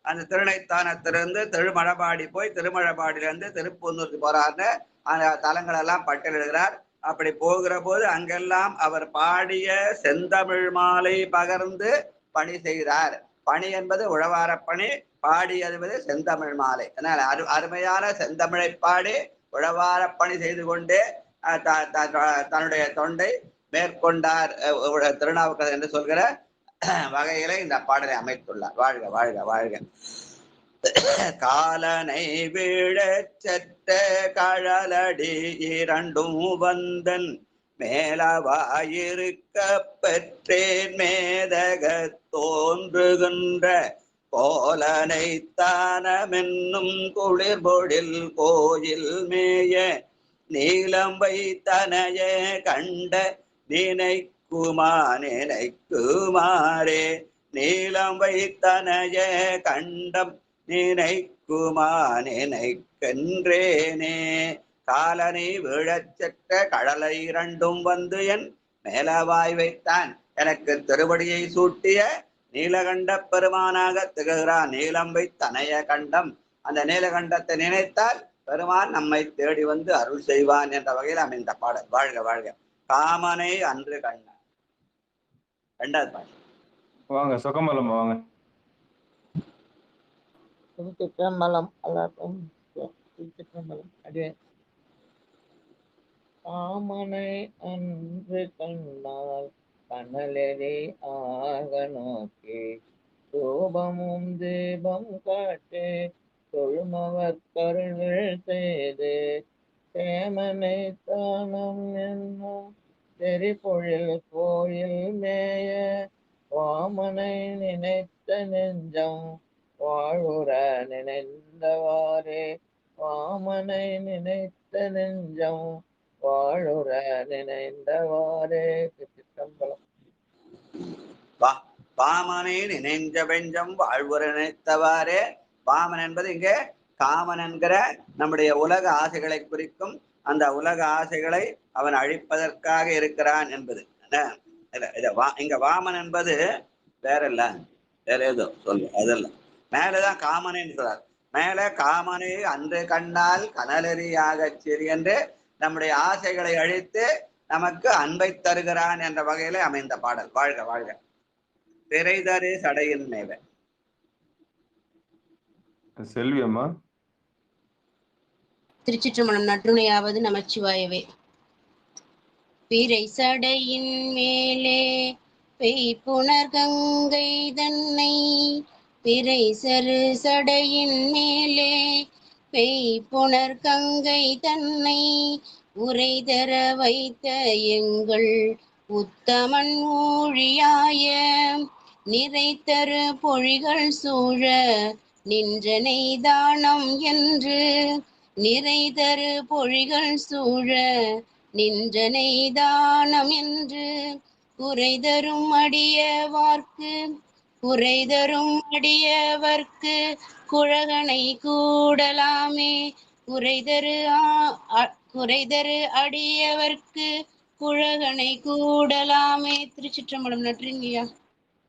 அந்த திருநெய்த்தானத்திலிருந்து திருமழபாடி போய் திருமழபாடியிலிருந்து திருப்பூந்துருத்தி போறாருன்னு அந்த தலங்கள் எல்லாம் பட்டியலிடுகிறார். அப்படி போகிற போது அங்கெல்லாம் அவர் பாடிய செந்தமிழ் மாலை பகர்ந்து பணி செய்கிறார். பணி என்பது உழவார பணி, பாடி என்பது செந்தமிழ் மாலை. அதனால அருமையான செந்தமிழை பாடி உழவார பணி செய்து கொண்டே தன்னுடைய தொண்டை மேற்கொண்டார் திருநாவுக்கரசர் என்று சொல்கிற வகையில இந்த பாடலை அமைத்துள்ளார். வாழ்க வாழ்க வாழ்க. காலனை வீழச்சற்ற கழலடி இரண்டும் வந்தன் மேலவாயிருக்க பெற்றேன் மேதக தோன்றுகின்ற கோலனை தானமென்னும் குளிர்பொழில் கோயில் மேய நீலம் வைத்தனைய கண்ட நினைக்குமாறே நீலம் வைத்தனைய கண்டம் நினைக்கென்றேனே. காலனை வீழச்சற்ற கடலை இரண்டும் வந்து என் மேலவாய் வைத்தான். எனக்கு திருவடியை சூட்டிய நீலகண்ட பெருமானாக திகழ்கிறான். நீலம் வைத்தனைய கண்டம், அந்த நீலகண்டத்தை நினைத்தால் பெருமான் நம்மை தேடி வந்து அருள் செய்வான் என்ற வகையில் அமைந்த பாடல். வாழ்க வாழ்க. காமனை அன்று கண்ணன். 2வது பாடல். வாங்க சொகமலம் வாங்க. திருச்சிற்றம்பலம். எல்லாருக்கும் திருச்சிற்றம்பலம். அது காமனை அன்று கண்டால் கனலெறி ஆக நோக்கி ரூபமும் தீபம் காட்டு தொழுமவர் கருள் செய்து சேமனை தானம் என்னும் தெரிபொழில் கோயில் மேய வாமனை நினைத்த நெஞ்சம் வாழுற நினைந்தவாறே வாமனை நினைத்த நெஞ்சம் வாழுற நினைந்தவாறே. சிற்றம்பலம். வாமனை நினைஞ்ச வெஞ்சம் வாழ்வுற நினைத்தவாறே. வாமன் என்பது இங்கே காமன் என்கிற நம்முடைய உலக ஆசைகளை குறிக்கும். அந்த உலக ஆசைகளை அவன் அழிப்பதற்காக இருக்கிறான் என்பது. இங்க வாமன் என்பது வேற இல்ல, வேற ஏதோ சொல்லு அதல்ல. மேலதான் காமனை என்கிறார். மேல காமனை அன்று கண்டால் கனலெறியாக சிறி என்று நம்முடைய ஆசைகளை அழித்து நமக்கு அன்பை தருகிறான் என்ற வகையில அமைந்த பாடல். வாழ்க வாழ்க. திரைதரு சடையின் மேல. செல்வி அம்மா. திருச்சிற்றம்பலம். நற்றுணையாவது நமச்சிவாயவே. பிறை சடையின் மேலே பெய்ப்புணர் கங்கை தன்னை பிறை சரு சடையின் மேலே பெய்ப்புணர் கங்கை தன்னை உரை தர வைத்த எங்கள் உத்தமன் ஊழியாய நிறைத்தரு பொழிகள் சூழ நின்றனை தானம் என்று நிறைதரு பொழிகள் சூழ நின்றனை தானம் என்று குறைதரும் அடியவர்க்கு குழகனை கூடலாமே. குறைதரு அடியவர்க்கு குழகனை கூடலாமே. திருச்சிற்றம்பலம். நன்றிங்கய்யா.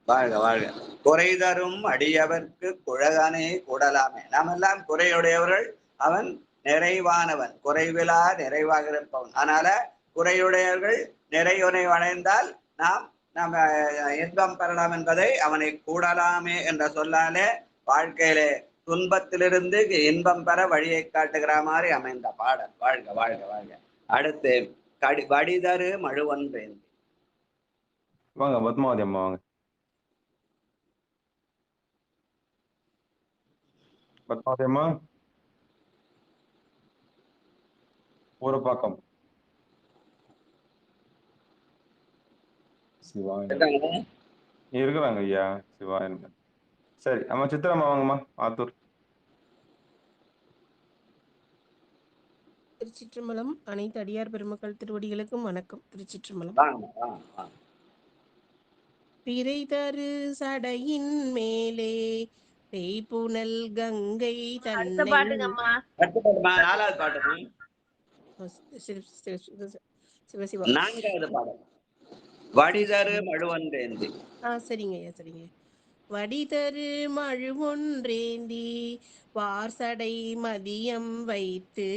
வாழ்க வாழ்க. குறைதரும் அடியவர்க்கு குழகனை கூடலாமே. நாம் எல்லாம் குறையுடையவர்கள், அவன் நிறைவானவன், குறைவிலா நிறைவாக இருப்பவன். அதனால குறையுடையவர்கள் நிறையுனை அடைந்தால் நாம் நம்ம இன்பம் பெறலாம் என்பதை அவனை கூடலாமே என்ற சொல்லாலே வாழ்க்கையிலே துன்பத்திலிருந்து இன்பம் பெற வழியை காட்டுகிற மாதிரி அமைந்த பாடல். வாழ்க வாழ்க வாழ்க. அடுத்து வடிதரு மழுவொன்றேந்தி. வாங்க பத்மாவதி அம்மா வாங்க. பத்மாவதி அம்மா ஊரப்பாக்கம். இருக்கிறாங்க ஐயா சிவா. சரி அம்மா சித்திரம்மா வாங்கம்மா ஆத்தூர். திருச்சிற்றம்பலம். அனைத்து அடியார் பெருமக்கள் திருவடிகளுக்கும் வணக்கம். திருச்சிற்றம்பலம். பிறை தரு சடையின் மேலே பேய்புனல் கங்கை தன்னை. சிவசிவா. வடிதரு மழுவொன்றேந்தி. சரிங்க ஐயா சரிங்க. வடிதரு மழுவொன்றேந்தி வார்சடை மதியம் வைத்து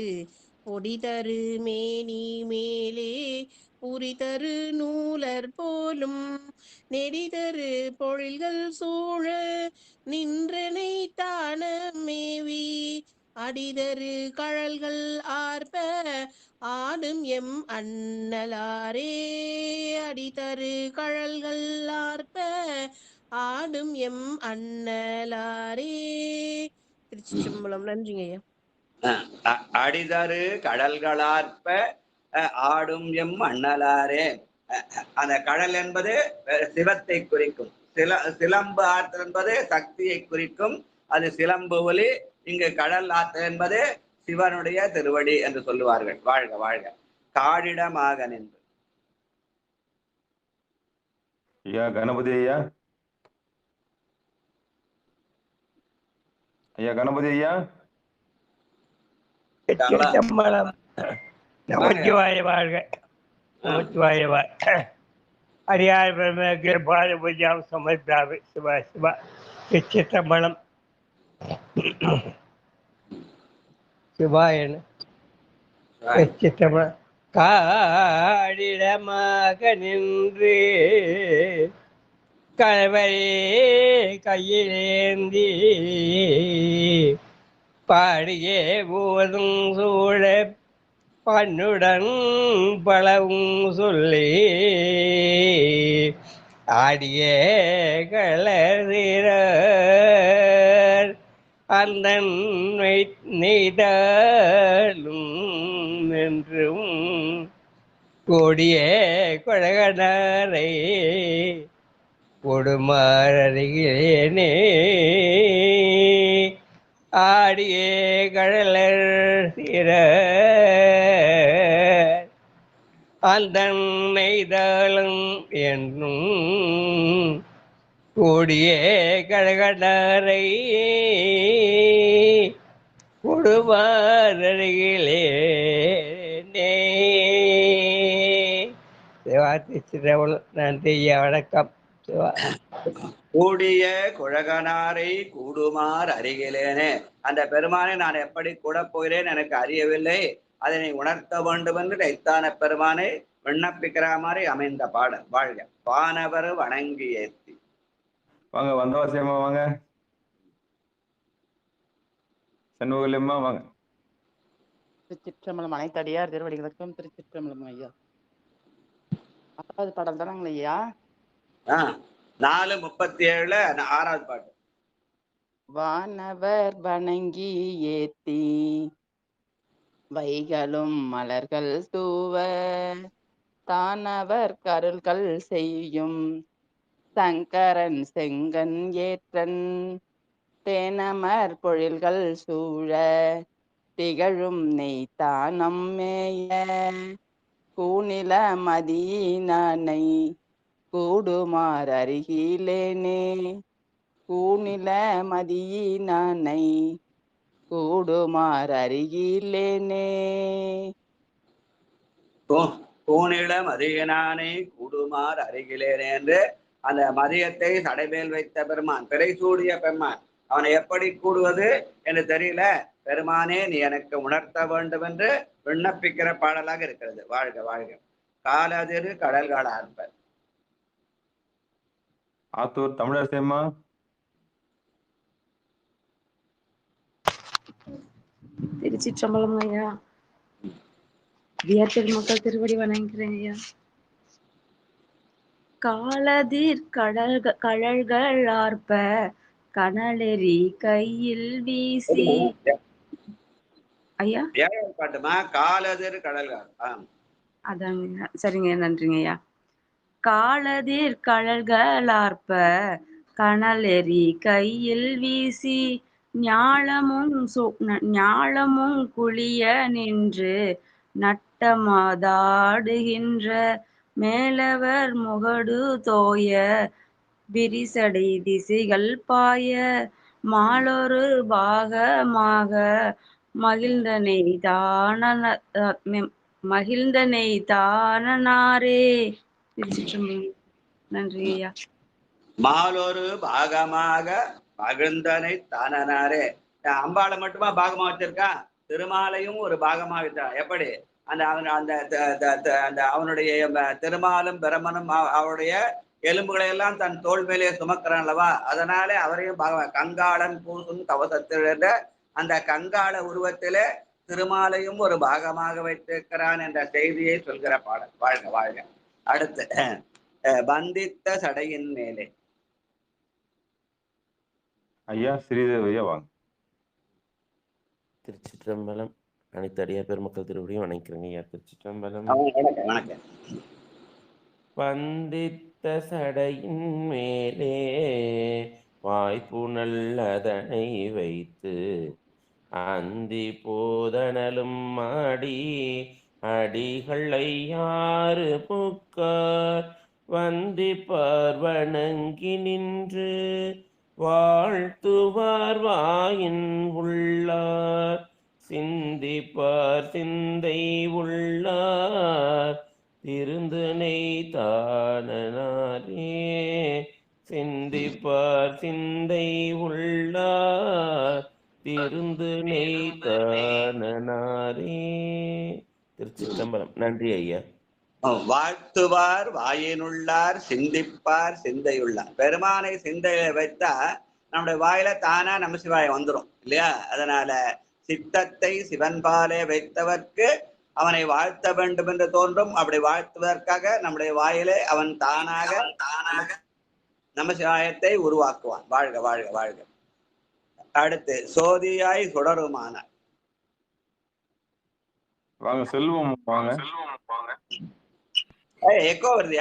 பொடிதரு மேனி மேலே புரிதரு நூலர் போலும் நெடிதரு பொழில்கள் சூழ நின்றனை தான மேவி அடிதரு கழல்கள் ஆர்ப்ப ஆடும் எம் அண்ணலாரே. அடிதரு கழல்கள் ஆர்ப்ப ஆடும் எம் அண்ணலாரே. திருச்சிற்றம்பலம். நன்றிங்க ஐயா. அடிதரு கடல்களார்ப்ப ஆடும் எம் அண்ணலாரே. அந்த கடல் என்பது சிவத்தை குறிக்கும். சிலம்பு ஆற்றல் என்பது சக்தியை குறிக்கும். அது சிலம்பு ஒலி. இங்கு கடல் ஆற்றல் என்பது சிவனுடைய திருவடி என்று சொல்லுவார்கள். வாழ்க வாழ்க. காடிடமாக நின்று. ஐயா கணபதி ஐயா. ஐயா கணபதி ஐயா. நமச்சிவாய வாழ்க. நமச்சிவாய வாழ்க. அடியார் பெருமக்கள் பாத பூஜாம் சமர்ப்பியாமி. சிவா சிவா. திருச்சிற்றம்பலம். சிவாயன. திருச்சிற்றம்பலம். காடிடமாக நின்று கணவரே கையிலேந்தி பாடியே போதும் சூழ பண்ணுடன் பலவும் சொல்லி ஆடிய கலர் அந்த நெய்தாலும் என்றும் கொடிய கொழகனாரை கொடுமாறருகிறேனே. ஆடியே கடலர் சிற அந்த நெய்தாலும் என்றும் கூடிய கழகனாரை கொடுமாறருகிறேனே. நன்றி ஐயா. வணக்கம். கூடிய குழகனாரை கூடுமாறு அறிகிறேனே. அந்த பெருமானை நான் எப்படி கூட போகிறேன் எனக்கு அறியவில்லை, அதனை உணர்த்த வேண்டும் என்று தைத்தான பெருமானை விண்ணப்பிக்கிற மாதிரி அமைந்த பாடல். வாழ்க. வானவர் வணங்கி ஏத்தி. வாங்க வந்தவாசியம்மா வாங்க. சண்முகலியம்மா வாங்க. திருச்சிற்றம்பலம். அனைத்து அடியார் திருவடிகளுக்கும் திருச்சிற்றம்பலம் ஐயா. 6வது பாடல் தானங்களா ஐயா? 4:37 6வது பாட்டு. வானவர் வணங்கி ஏத்தி வைகளும் மலர்கள் தூவ தானவர் கருள்கள் செய்யும் சங்கரன் செங்கன் ஏற்றன் தேனமர் பொழில்கள் சூழ திகழும் நெய்தானம் மேய கூநில மதியினானை கூடுமாறு அருகிலேனே. கூநில மதியினானை கூடுமாறு அருகிலேனே. கூநில மதியனானை கூடுமாறு அருகிலேனே என்று அந்த மதியத்தை சடைமேல் வைத்த பெருமான், பிறை சூடிய பெருமான். அவனை எப்படி கூடுவது என்று தெரியல. பெருமானே நீ எனக்கு உணர்த்த வேண்டும் என்று விண்ணப்பிக்கிற பாடலாக இருக்கிறது. வாழ்க வாழ்க. காலதிரு கடல்கள் ஆர்ப்ப. ஆத்தூர் தமிழரசியம்மா. திருச்சிற்றம்பலம் ஐயா. வியர் பெருமக்கள் திருவடி வணங்குகிறேன் ஐயா. காலதிர் கழல்கள் ஆர்ப்ப கனலெறி கையில் வீசி. ஐயா பாட்டுமா காலதிர் கடல்கள். அதாங்க, சரிங்க, நன்றிங்க ஐயா. காலதிர் கழல்கள் ஆர்ப்ப கனலெறி கையில் வீசி ஞாழமும் குளிய நின்று நட்டமாதாடுகின்ற மேலவர் முகடு தோய விரிசடை திசைகள் பாய மாலொரு பாகமாக மகிழ்ந்தனை தானனாரே. திருச்சிற்றம்பலம். நன்றி ஐயா. மாலொரு பாகமாக மகிழ்ந்தனை தானனாரே. அம்பாளை மட்டுமா பாகமா வச்சிருக்கா? திருமாலையும் ஒரு பாகமா வச்சா. எப்படி? அந்த அவனுடைய திருமாலும் பிரமனும் அவருடைய எலும்புகளை எல்லாம் தன் தோல் மேலே சுமக்கிறான் அல்லவா? அதனாலே அவரையும் பாகமாக கங்காளன் பூசும் கவசத்தில் அந்த கங்காள உருவத்திலே திருமாலையும் ஒரு பாகமாக வைத்திருக்கிறான் என்ற செய்தியை சொல்கிற பாடல். வாழ்க வாழ்க. அடுத்து பந்தித்த சடையின் மேலே. ஐயா ஸ்ரீதேவியா வாங்க. திருச்சிற்றம்பலம். அனைத்து அடியார் பெருமக்கள் திருவடியும் வணங்குறேங்க ஐயா. திருச்சிற்றம்பலம். வணக்கம். பந்தித்த சடையின் மேலே வாய்ப்புணல் அதனை வைத்து அந்தி போதனலும் மாடி அடிகளை யாறு புக்கார் வந்திப்பார் வணங்கி நின்று வாழ்த்துவார் வாயின் உள்ளார் சிந்திப்பார் சிந்தை உள்ளார் திருந்தனை தானனாரே. சிந்திப்பார் சிந்தை உள்ளார் திருந்தனை தானனாரே. திருச்சிற்றம்பலம். நன்றி ஐயா. வாழ்த்துவார் வாயினுள்ளார் சிந்திப்பார் சிந்தையுள்ளார். பெருமானை சிந்தையில வைத்தா நம்முடைய வாயில தானா நமசிவாயம் வந்துடும் இல்லையா? அதனால சித்தத்தை சிவன்பாலே வைத்தவர்க்கு அவனை வாழ்த்த வேண்டும் என்று தோன்றும். அப்படி வாழ்த்துவதற்காக நம்முடைய வாயிலே அவன் தானாக நமசிவாயத்தை உருவாக்குவான். வாழ்க வாழ்க வாழ்க. அடுத்து சோதியாய் சுடருமான. வாங்க செல்வம் வாங்க. எக்கோ வருது.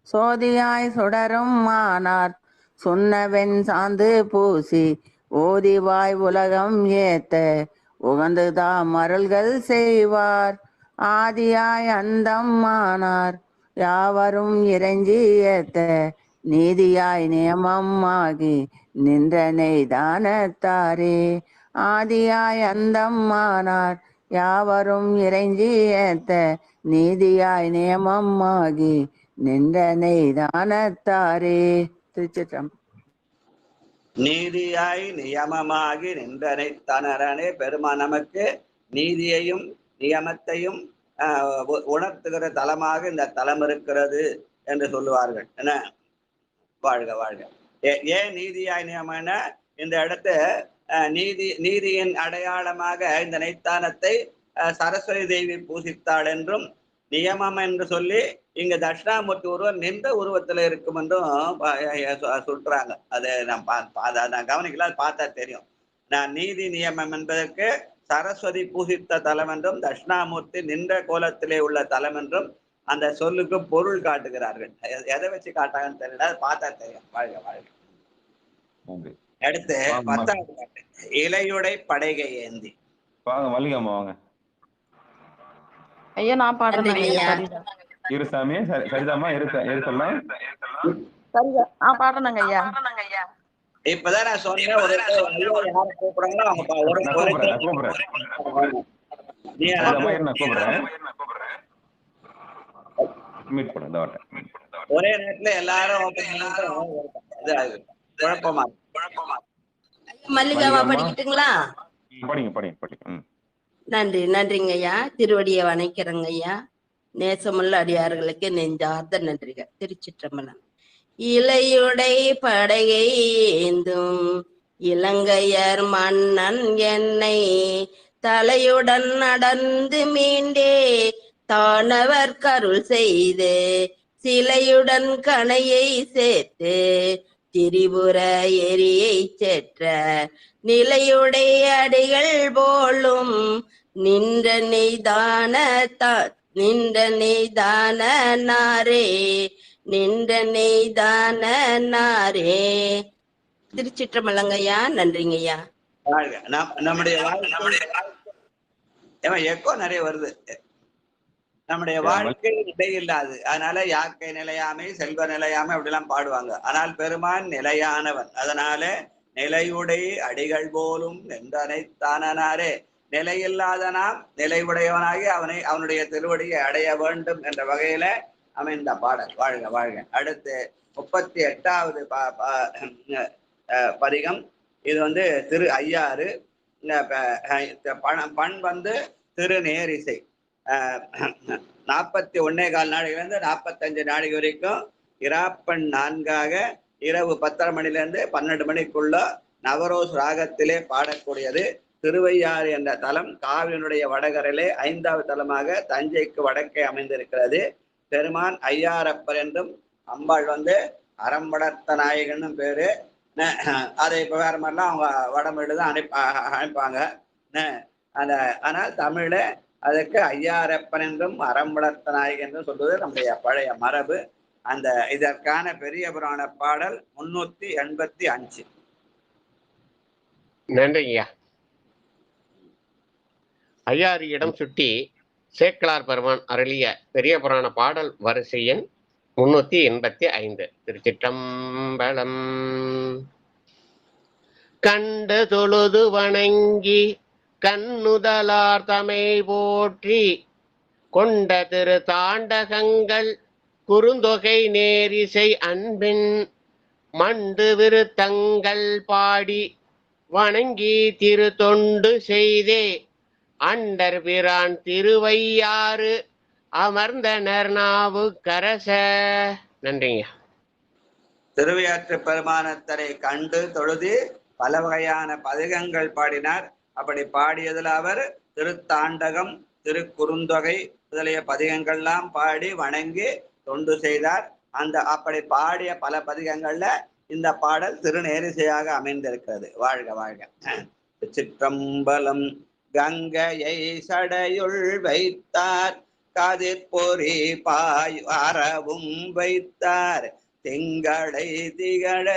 சோதியாய் சுடரும் மானார் சொன்னவென் சாந்து பூசி ஓதிவாய் உலகம் ஏத்த உகந்துதாம் அருள்கள் செய்வார். ஆதியாய் அந்தம் மானார் யாவரும் இறைஞ்சி ஏத்த நீதியாய் நியமம் ஆகி நின்றனை தானத்தாரே. ஆதியாய் அந்தம் மானார் யாவரும் இறைஞ்சி ஏத்த நீதியாய் நியமம் ஆகி நின்றனை தானத்தாரே. திருச்சிற்றம்பலம். நீதியாய் நியமமாகி நின்றனை தானரனே. பெருமான் நமக்கு நீதியையும் நியமத்தையும் உணர்த்துகிற தலமாக இந்த தலம் இருக்கிறது என்று சொல்லுவார்கள். என்ன? வாழ்க வாழ்க. ஏன் நீதியாய் நியமன? இந்த இடத்து நீதியின் அடையாளமாக இந்த நைத்தானத்தை சரஸ்வதி தேவி பூசித்தாள் என்றும், நியமம் என்று சொல்லி இங்க தட்சிணாமூர்த்தி உருவம் நின்ற உருவத்துல இருக்கும் என்றும் சொல்றாங்க. அதை நான் கவனிக்கல, பார்த்தா தெரியும். நான் நீதி நியமம் என்பதற்கு சரஸ்வதி பூசித்த தலம் என்றும் தட்சிணாமூர்த்தி நின்ற கோலத்திலே உள்ள தலம் என்றும் அந்த சொல்லுக்கு பொருள் காட்டுகிறார்கள். எதை வச்சு காட்டாங்கன்னு தெரியல, பார்த்தா தெரியும். வாழ்க வாழ்க. அடுத்து 10வது பாட்டு. இலையுடை படைகை ஏந்தி. வாங்க மல்லிகாமா வாங்க. ஐயா நான் பாடுறேன். இருசாமி சரிதாமா இருக்கலாம். சரிதா பாடுறேங்க ஐயா. இப்பதான் நான் சொன்னேன். ஒரு யாரை கூப்பிடுறாங்களோ ஒரே நேரத்துல எல்லாரும் குழப்பமா. மல்லிகாவா படிக்கட்டுங்களா? படிங்க படிங்க படிங்க. நன்றிங்க ஐயா. திருவடியை வணக்கிறேங்க ஐயா. நேசமுள்ள அடியார்களுக்கு நெஞ்சார்ந்த நன்றிகள். திருச்சிற்றம்பலம். இலையுடை படையை ஏந்தும் இலங்கையர் மன்னன் என்னை தலையுடன் நடந்து மீண்டே தானவர் கருள் செய்து சிலையுடன் கணையை சேர்த்து திரிபுர எரியை செற்ற நிலையுடைய அடிகள் போலும் நின்ற நெய்தான நாரே நின்ற நெய்தான நாரே. திருச்சிற்றம்பலங்கய்யா. நன்றிங்கய்யா. நம்முடைய எக்கோ நிறைய வருது. நம்முடைய வாழ்க்கை நிலையில்லாது, அதனால யாக்கை நிலையாமை செல்வ நிலையாமை அப்படிலாம் பாடுவாங்க. ஆனால் பெருமான் நிலையானவன், அதனால நிலையுடை அடிகள் போலும் நின்றனைத்தானாரே. நிலையில்லாத நாம் நிலையுடையவனாகி அவனுடைய திருவடியை அடைய வேண்டும் என்ற வகையில அமைந்த பாடல். வாழ்க வாழ்க. அடுத்து 38வது பதிகம். இது திரு ஐயாறு. பண் திருநேரிசை. 41.25 நாடிகளிலிருந்து 45 நாடி வரைக்கும் இராப்பண் 4ஆக இரவு 10:30 மணிலிருந்து 12 மணிக்குள்ள நவரோஸ் ராகத்திலே பாடக்கூடியது. திருவையாறு என்ற தலம் காவிரியினுடைய வடகரையிலே 5வது தலமாக தஞ்சைக்கு வடக்கே அமைந்திருக்கிறது. பெருமான் ஐயாரப்பர் என்றும் அம்பாள் அறம்படத்த நாயகனும் பேரு. அதை இப்ப வேற மாதிரிலாம் அவங்க வடமொழி தான் அனுப்பாங்க. ஆனால் தமிழ அதுக்கு ஐயாரப்பன் என்றும் அறம்படத்த நாயகன் என்றும் சொல்வது நம்முடைய பழைய மரபு. இதற்கான பெரிய புராண பாடல் 385. நன்றிங்கய்யா. ஐயாறு இடம் சுட்டி சேக்கலார் பெருமான் அருளிய பெரிய புராண பாடல் வரிசை எண் 385. திருச்சிற்றம்பலம். கண்டு தொழுது வணங்கி கண்ணுதலார் தமை போற்றி கொண்ட திரு தாண்டகங்கள் குறுந்தொகை நேரிசை அன்பின் மண்டு விருத்தங்கள் பாடி வணங்கி திரு தொண்டு செய்தே அண்டர் பிரான் திருவையாறு அமர்ந்தனர் நாவு கரச. நன்றிங்க. திருவையாற்று பெருமானத்தரை கண்டு தொழுது பல வகையான பதிகங்கள் பாடினார். அப்படி பாடியதில் அவர் திருத்தாண்டகம் திருக்குறுந்தொகை முதலிய பதிகங்கள்லாம் பாடி வணங்கி தொண்டு செய்தார். அப்படி பாடிய பல பதிகங்கள்ல இந்த பாடல் திருநேரிசையாக அமைந்திருக்கிறது. வாழ்க வாழ்க. சிற்றம்பலம். கங்கையை சடையுள் வைத்தார் கதிர்பொறி பாய் அறவும் வைத்தார் திங்களை திகழ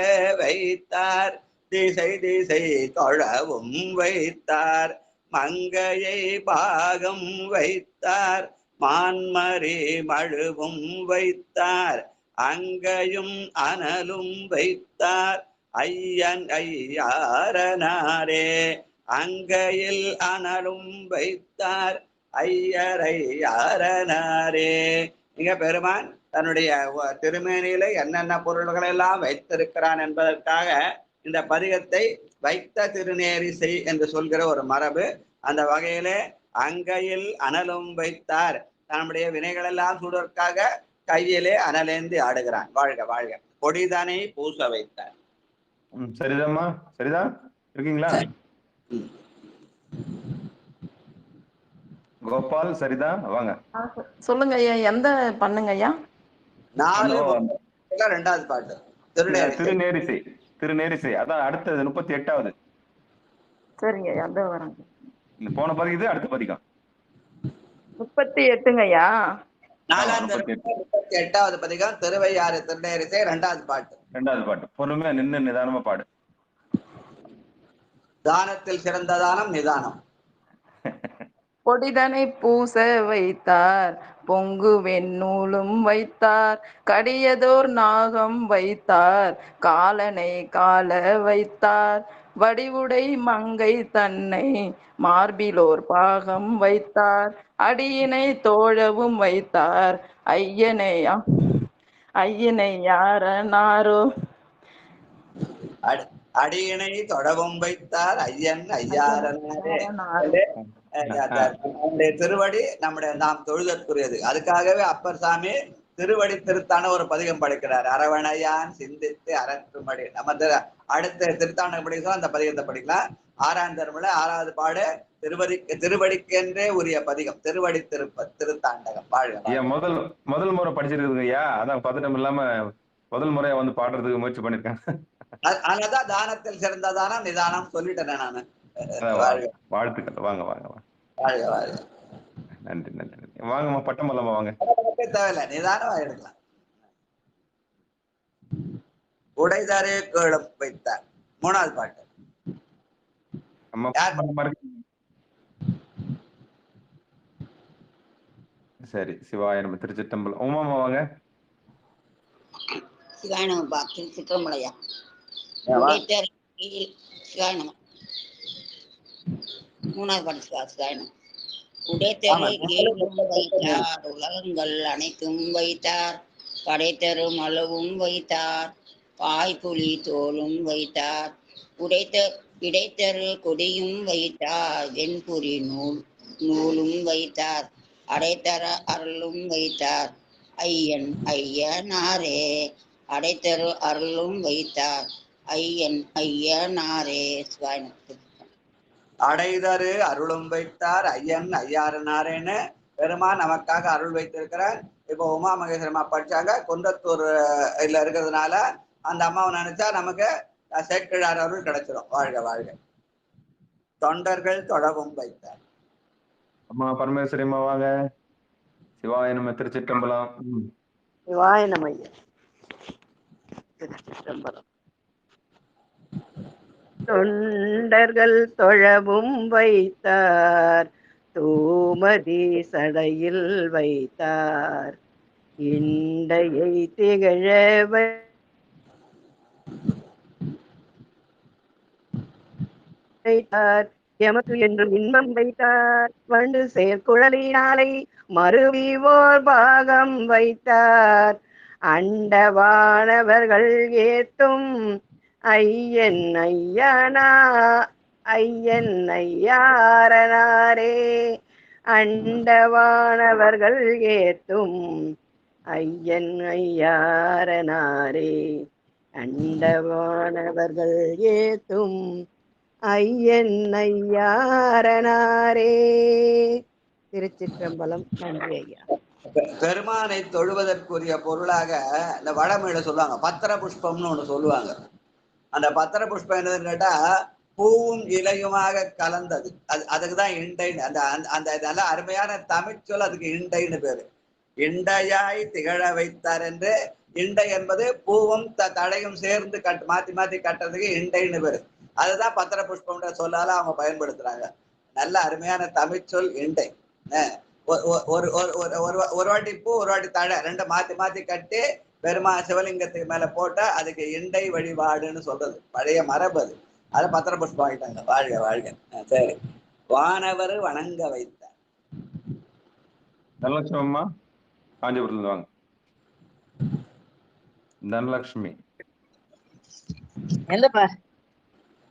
வைத்தார் திசை திசை தொழவும் வைத்தார் மங்கையை பாகம் வைத்தார் மான்மரி மழுவும் வைத்தார் அங்கையும் அனலும் வைத்தார் ஐயன் ஐயாரனாரே. அங்கையில் அனலும் வைத்தார் ஐயரை யாரனாரே. இங்க பெருமான் தன்னுடைய திருமேனியில என்னென்ன பொருள்கள் எல்லாம் வைத்திருக்கிறான் என்பதற்காக இந்த பதிகத்தை வைத்த திருநேரிசை என்று சொல்கிற ஒரு மரபு. அந்த வகையிலே அங்கையில் அனலும் வைத்தார், நம்முடைய வினைகள் எல்லாம் சூடுவதற்காக கையிலே அனலேந்தி ஆடுகிறான். வாழ்க வாழ்க. கொடிதனை பூச வைத்தார். சரிதாம்மா, சரிதான் இருக்கீங்களா? கோபால் சரிதா, வாங்க சொல்லுங்க ஐயா. எந்த பண்ணுங்க ஐயா? 2வது பாட்டு திருநேரிசை. திருநேரிசை அதான் அடுத்தது 38வது. சரிங்க ஐயா, அந்த வராங்க. போன பதிக்கு அடுத்த பதிகம் 38ங்க ஐயா. 38வது பதிகம் திருவையாறு திருநேரிசை 2வது பாட்டு. 2வது பாட்டு பொறுமையா நின்று நிதானமா பாடு. தானத்தில் சிறந்த தானம் நிதானம். கொடிதனை பூச வைத்தார் பொங்கு வெண்ணூலும் வைத்தார் கடியதோர் நாகம் வைத்தார் காலனை கால வைத்தார் வடிவுடை மங்கை தன்னை மார்பிலோர் பாகம் வைத்தார் அடியினை தோழவும் வைத்தார் ஐயனை யாரனாரோ. அடியினை தொடவும் வைத்தார் ஐயன் ஐயாரனாரே. நம்முடைய திருவடி நாம் தொழுதற்குரியது. அதுக்காகவே அப்பர் சாமி திருவடி திருத்தான ஒரு பதிகம் படைக்கிறார். அரவணையான் சிந்தித்து அரற்றுமடி. நம்ம அடுத்த திருத்தாண்டம் படிக்கலாம், அந்த பதிகத்தை படிக்கலாம். 6ஆம் திருமுறை 6வது பாடு திருவடிக்கென்றே உரிய பதிகம் திருவடி திருத்தாண்டகம். முதல் முறை படிச்சிருக்குதுங்க ஐயா. அதான் பதட்டம் இல்லாம முதல் முறையா வந்து பாடுறதுக்கு முயற்சி பண்ணிருக்கேன். அதனாலதான் தானத்தில் சிறந்த தானம் நிதானம் சொல்லிட்டேன் நானு. வாழ்த்துக்கள். வாங்க வாங்க வாங்க. வாழ்க வாழ்க. நன்றி நன்றி. வாங்கம்மா பட்டம் வரலாமா? வாங்க. தேவையில்லை, நிதானமா எடுக்கலாம். உடைதாரே கேளும் வைத்தார் 3வது பாட்டு. சரி, சிவாய நம்ம திருச்சிற்றம்பலம். உமாமா வாங்க. சிவாயனமா திருச்சிற்றம்பலையா. சிவாயனமா 3வது பாட்டு சிவாயனம். உடைத்தரு கீழும் வைத்தார் உலகங்கள் அனைத்தும் வைத்தார் படைத்தரு மலவும் வைத்தார் பாய்புலி தோலும் வைத்தார் இடைத்தரு கொடியும் வைத்தார் வெண்புரி நூலும் வைத்தார் அடைத்தர அருளும் வைத்தார் ஐயன் ஐயனாரே. அடைத்தரு அருளும் வைத்தார் ஐயன் ஐயனாரே. அடைதரு அருளும் வைத்தார் ஐயன் ஐயாரனாரேன்னு பெருமான் நமக்காக அருள் வைத்திருக்கிறார். இப்போ உமா மகேஸ்வரமா படிச்சாங்க. குன்றத்தூர் இதுல இருக்கிறதுனால அந்த அம்மாவை நினைச்சா நமக்கு சேக்கிழார் அருள் கிடைச்சிடும். வாழ்க வாழ்க. தொண்டர்கள் தொழவும் வைத்தார். அம்மா பரமேஸ்வரி அம்மா வாங்க. சிவாய நம்ம திருச்சிற்றம்பலம். சிவாய நம்ம திருச்சிற்றம்பலம். தொண்டர்கள் தொழவும் வைத்தார் தூமதி சடையில் வைத்தார் இண்டையை திகழ வைத்தார் எமக்கு என்றும் இன்பம் வைத்தார் வண்டு செயற்குழலினாலை மறுவிவோர் பாகம் வைத்தார் அண்டவானவர்கள் ஏத்தும் ஐயன் ஐயாரனாரே. அண்டவானவர்கள் ஏத்தும் ஐயன் ஐயாரனாரே. அண்டவானவர்கள் ஏத்தும் ஐயன் ஐயாரனாரே. திருச்சிற்றம்பலம். நன்றி ஐயா. பெருமானை தொழுவதற்குரிய பொருளாக இந்த வடமொழியில சொல்லுவாங்க பத்திர புஷ்பம்னு ஒண்ணு சொல்லுவாங்க. அந்த பத்திர புஷ்பம் என்னதுன்னு கேட்டா பூவும் இலையுமாக கலந்தது. அதுக்குதான் இண்டைன்னு அந்த நல்ல அருமையான தமிழ்ச்சொல். அதுக்கு இண்டைன்னு பேரு. இண்டையாய் திகழ வைத்தார் என்று. இண்டை என்பது பூவும் தழையும் சேர்ந்து மாத்தி மாத்தி கட்டுறதுக்கு இண்டைன்னு பேரு. அதுதான் பத்திர புஷ்பம்ன்ற சொல்லால அவங்க பயன்படுத்துறாங்க. நல்ல அருமையான தமிழ்ச்சொல் இண்டை. ஒரு வாட்டி பூ ஒரு வாட்டி தழை ரெண்டு மாத்தி மாத்தி கட்டி பெருமா சிவலிங்கத்துக்கு மேல போட்டா அதுக்கு இண்டை வழிபாடுன்னு சொல்றது. பழைய மரபு அது. அதை பத்திர புஷ்பம் ஆகிட்டாங்க. வாழ்க வாழ்க. சரி, வானவர் வணங்க வைத்தார். தனலட்சுமி அம்மா காஞ்சிபுரத்துல வாங்க. தனலட்சுமி எந்தப்பா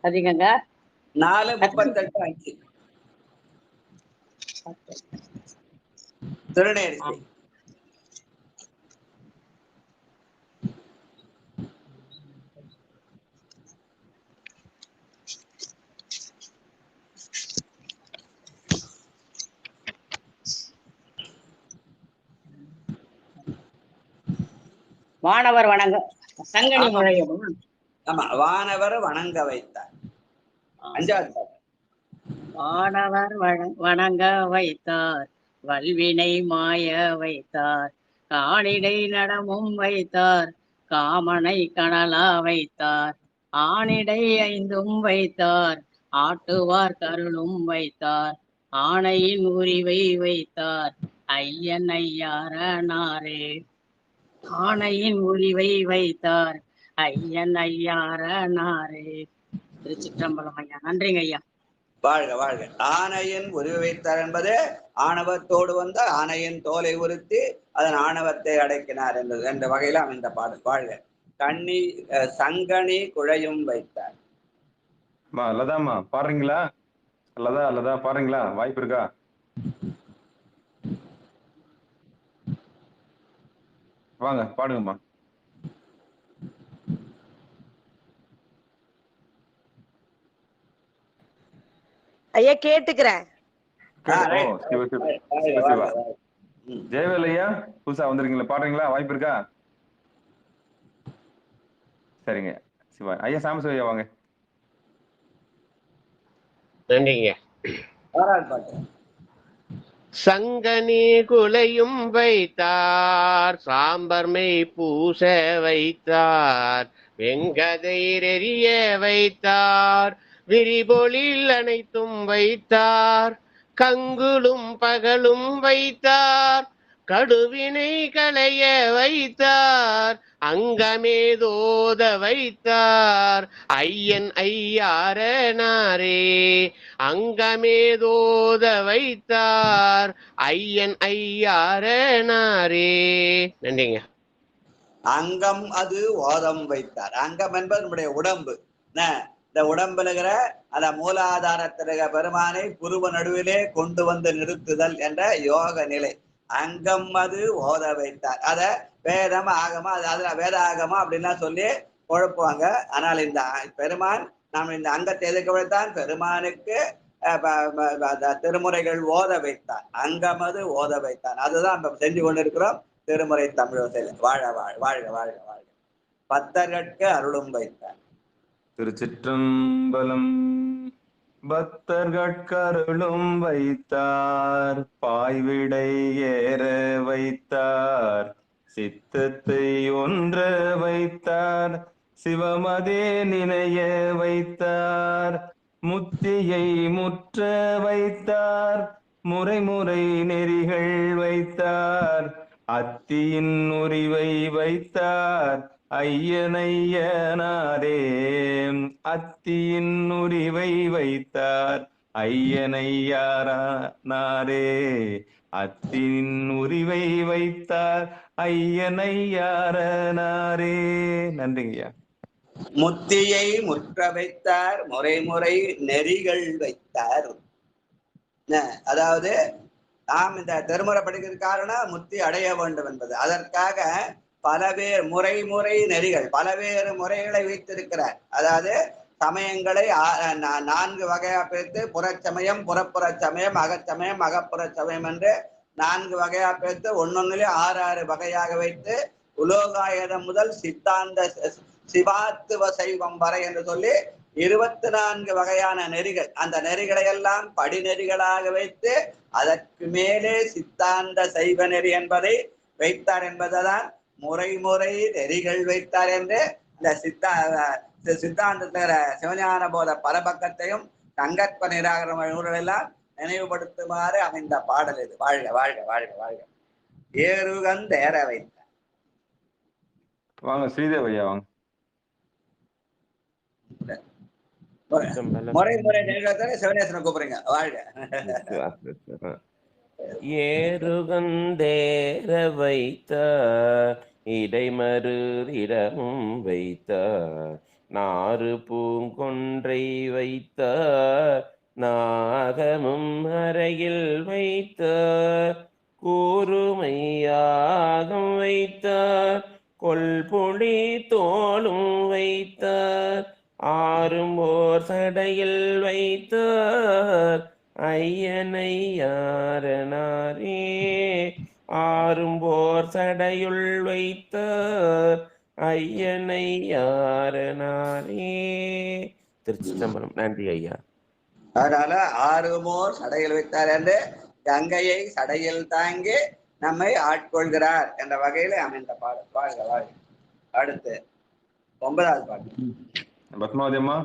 அதிகங்க 4:38 திருநேரி. வானவர் வணங்க சங்கனி முறையும். ஆமா, வானவர் வணங்க வைத்தார். 5வது வானவர் வணங்க வைத்தார் வல்வினை மாய வைத்தார் காணிடை நடமும் வைத்தார் காமனை கனலா வைத்தார் ஆணிடை 5ம் வைத்தார் ஆட்டுவார் கருளும் வைத்தார் ஆணையின் உரிவை வைத்தார் ஐயன் ஐயாரனாரே. ஆணையின் உரிவை வைத்தார் ஐயன் ஐயாரனாரே. திருச்சிற்றம்பலம் ஐயா. நன்றிங்க ஐயா. வாழ்க வாழ்க. ஆணையின் உரிவை வைத்தார் என்பது ஆணவத்தோடு வந்த ஆணையின் தோலை உறுத்தி அதன் ஆணவத்தை அடக்கினார் என்ற வகையில் அமைந்த பாடல். வாழ்க. சங்கனி குழையும் வைத்தார். லதாம்மா பாடுறீங்களா? லதா பாடுறீங்களா? வாய்ப்பு இருக்கா? வாங்க பாடுங்கம்மா. ஐயா கேட்டுக்கிறேன். சிவா ஜெயவேல் ஐயா புதுசா வந்திருக்கீங்களா, பாடுறீங்களா? வாய்ப்பு இருக்கா? சரிங்க சிவா ஐயா. சாமசிவ ஐயா வாங்க. நன்றிங்க. சங்கனி குலையும் வைத்தார், சாம்பர்மை பூச வைத்தார், வெங்கதைரெறிய வைத்தார், விரிபொழில் அனைத்தும் வைத்தார், கங்குலும் பகலும் வைத்தார், கடுவினை களைய வைத்தார், அங்கமேதோத வைத்தார், ஐயன் ஐயாரனாரே, அங்கமேதோத வைத்தார், ஐயன் ஐயாரனாரே. நன்றிங்க. அங்கம் அது ஓதம் வைத்தார். அங்கம் என்பது நம்முடைய உடம்பு. இந்த உடம்புலுகிற அந்த மூலாதாரத்திலுக பெருமானை புருவ நடுவிலே கொண்டு வந்து நிறுத்துதல் என்ற யோக நிலை. அங்கம் அது ஓத வைத்தார். அத வேதம் ஆகமா, அதுல வேத ஆகமா அப்படின்லாம் சொல்லி குழப்புவாங்க. ஆனால் இந்த பெருமான் நாம் இந்த அங்கத்தை எதுக்க வைத்தான்? பெருமானுக்கு திருமுறைகள் ஓத வைத்தார். அங்கம் அது ஓத வைத்தான். அதுதான் நம்ம செஞ்சு கொண்டிருக்கிறோம். திருமுறை தமிழ் வாழ வாழ் வாழ்க வாழ்க வாழ்க. பத்தர்கட்கு அருளும் வைத்தார். திருச்சிற்றம்பலம். பக்தர்கட்கருளும் வைத்தார், பாய்விடை ஏற வைத்தார், சித்தத்தை ஒன்ற வைத்தார், சிவமதே நினைய வைத்தார், முத்தியை முற்ற வைத்தார், முறைமுறை நெறிகள் வைத்தார், அத்தியின் உரிவை வைத்தார், ஐயனையனாரே, அத்தியின் உரிவை வைத்தார், ஐயனையாரனாரே, அத்தியின் உரிவை வைத்தார், ஐயனையாரனாரே. நன்றிங்கய்யா. முத்தியை முற்ற வைத்தார், முறைமுறை நெறிகள் வைத்தார். அதாவது நாம் இந்த திருமுறை படிக்கிறது காரணம் முத்தி அடைய வேண்டும் என்பது. அதற்காக பலவேறு முறை நெறிகள், பலவேறு முறைகளை வைத்திருக்கிறார். அதாவது சமயங்களை 4 வகையா பிரித்து, புறச்சமயம், புறப்புற சமயம், அகச்சமயம், அகப்புற சமயம் என்று 4 வகையா பிரித்து, ஒன்னொன்னுலே 6 வகையாக வைத்து, உலோகாயுதம் முதல் சித்தாந்த சிவாத்துவ சைவம் வரை என்று சொல்லி 24 வகையான நெறிகள். அந்த நெறிகளை எல்லாம் படிநெறிகளாக வைத்து, அதற்கு மேலே சித்தாந்த சைவ நெறி என்பதை வைத்தார் என்பதுதான் முறைமுறை நெறிகள் வைத்தார் என்று இந்த சித்தாந்தத்தில சிவஞான போத பரபக்கத்தையும் சங்கற்ப நிராகரண நூல்கள் எல்லாம் நினைவுபடுத்துமாறு அமைந்த பாடல் இது. வாழ்க வாழ்க வாழ்க வாழ்க. ஏறுகந்தேற வைத்தார். வாங்க ஸ்ரீதேவையா வாங்க. முறைமுறை நெறிகளை சிவநேசனை கூப்பிடுறீங்க. வாழ்க. ஏறுகந்தேற வைத்தார், இடைமருதிடமும் வைத்தார், நாறு பூங்கொன்றை வைத்தார், நாகமும் அறையில் வைத்தார், கூறுமையாகம் வைத்தார், கொள்பொழி தோளும் வைத்தார், ஆறும் ஓர் சடையில் வைத்தார், ஐயனையாரனாரே, ஆறும்போர் சடையுள் வைத்தார், ஐயனையாரனாரே. திருச்சிற்றம்பலம். நன்றி ஐயா. அதனால 6 மோர் சடையில் வைத்தார் என்று கங்கையை சடையில் தாங்கி நம்மை ஆட்கொள்கிறார் என்ற வகையில அமைந்த பாடல். வாழ்க வாழ்க. அடுத்து 9வது பாட்டு. பத்மாவதி அம்மா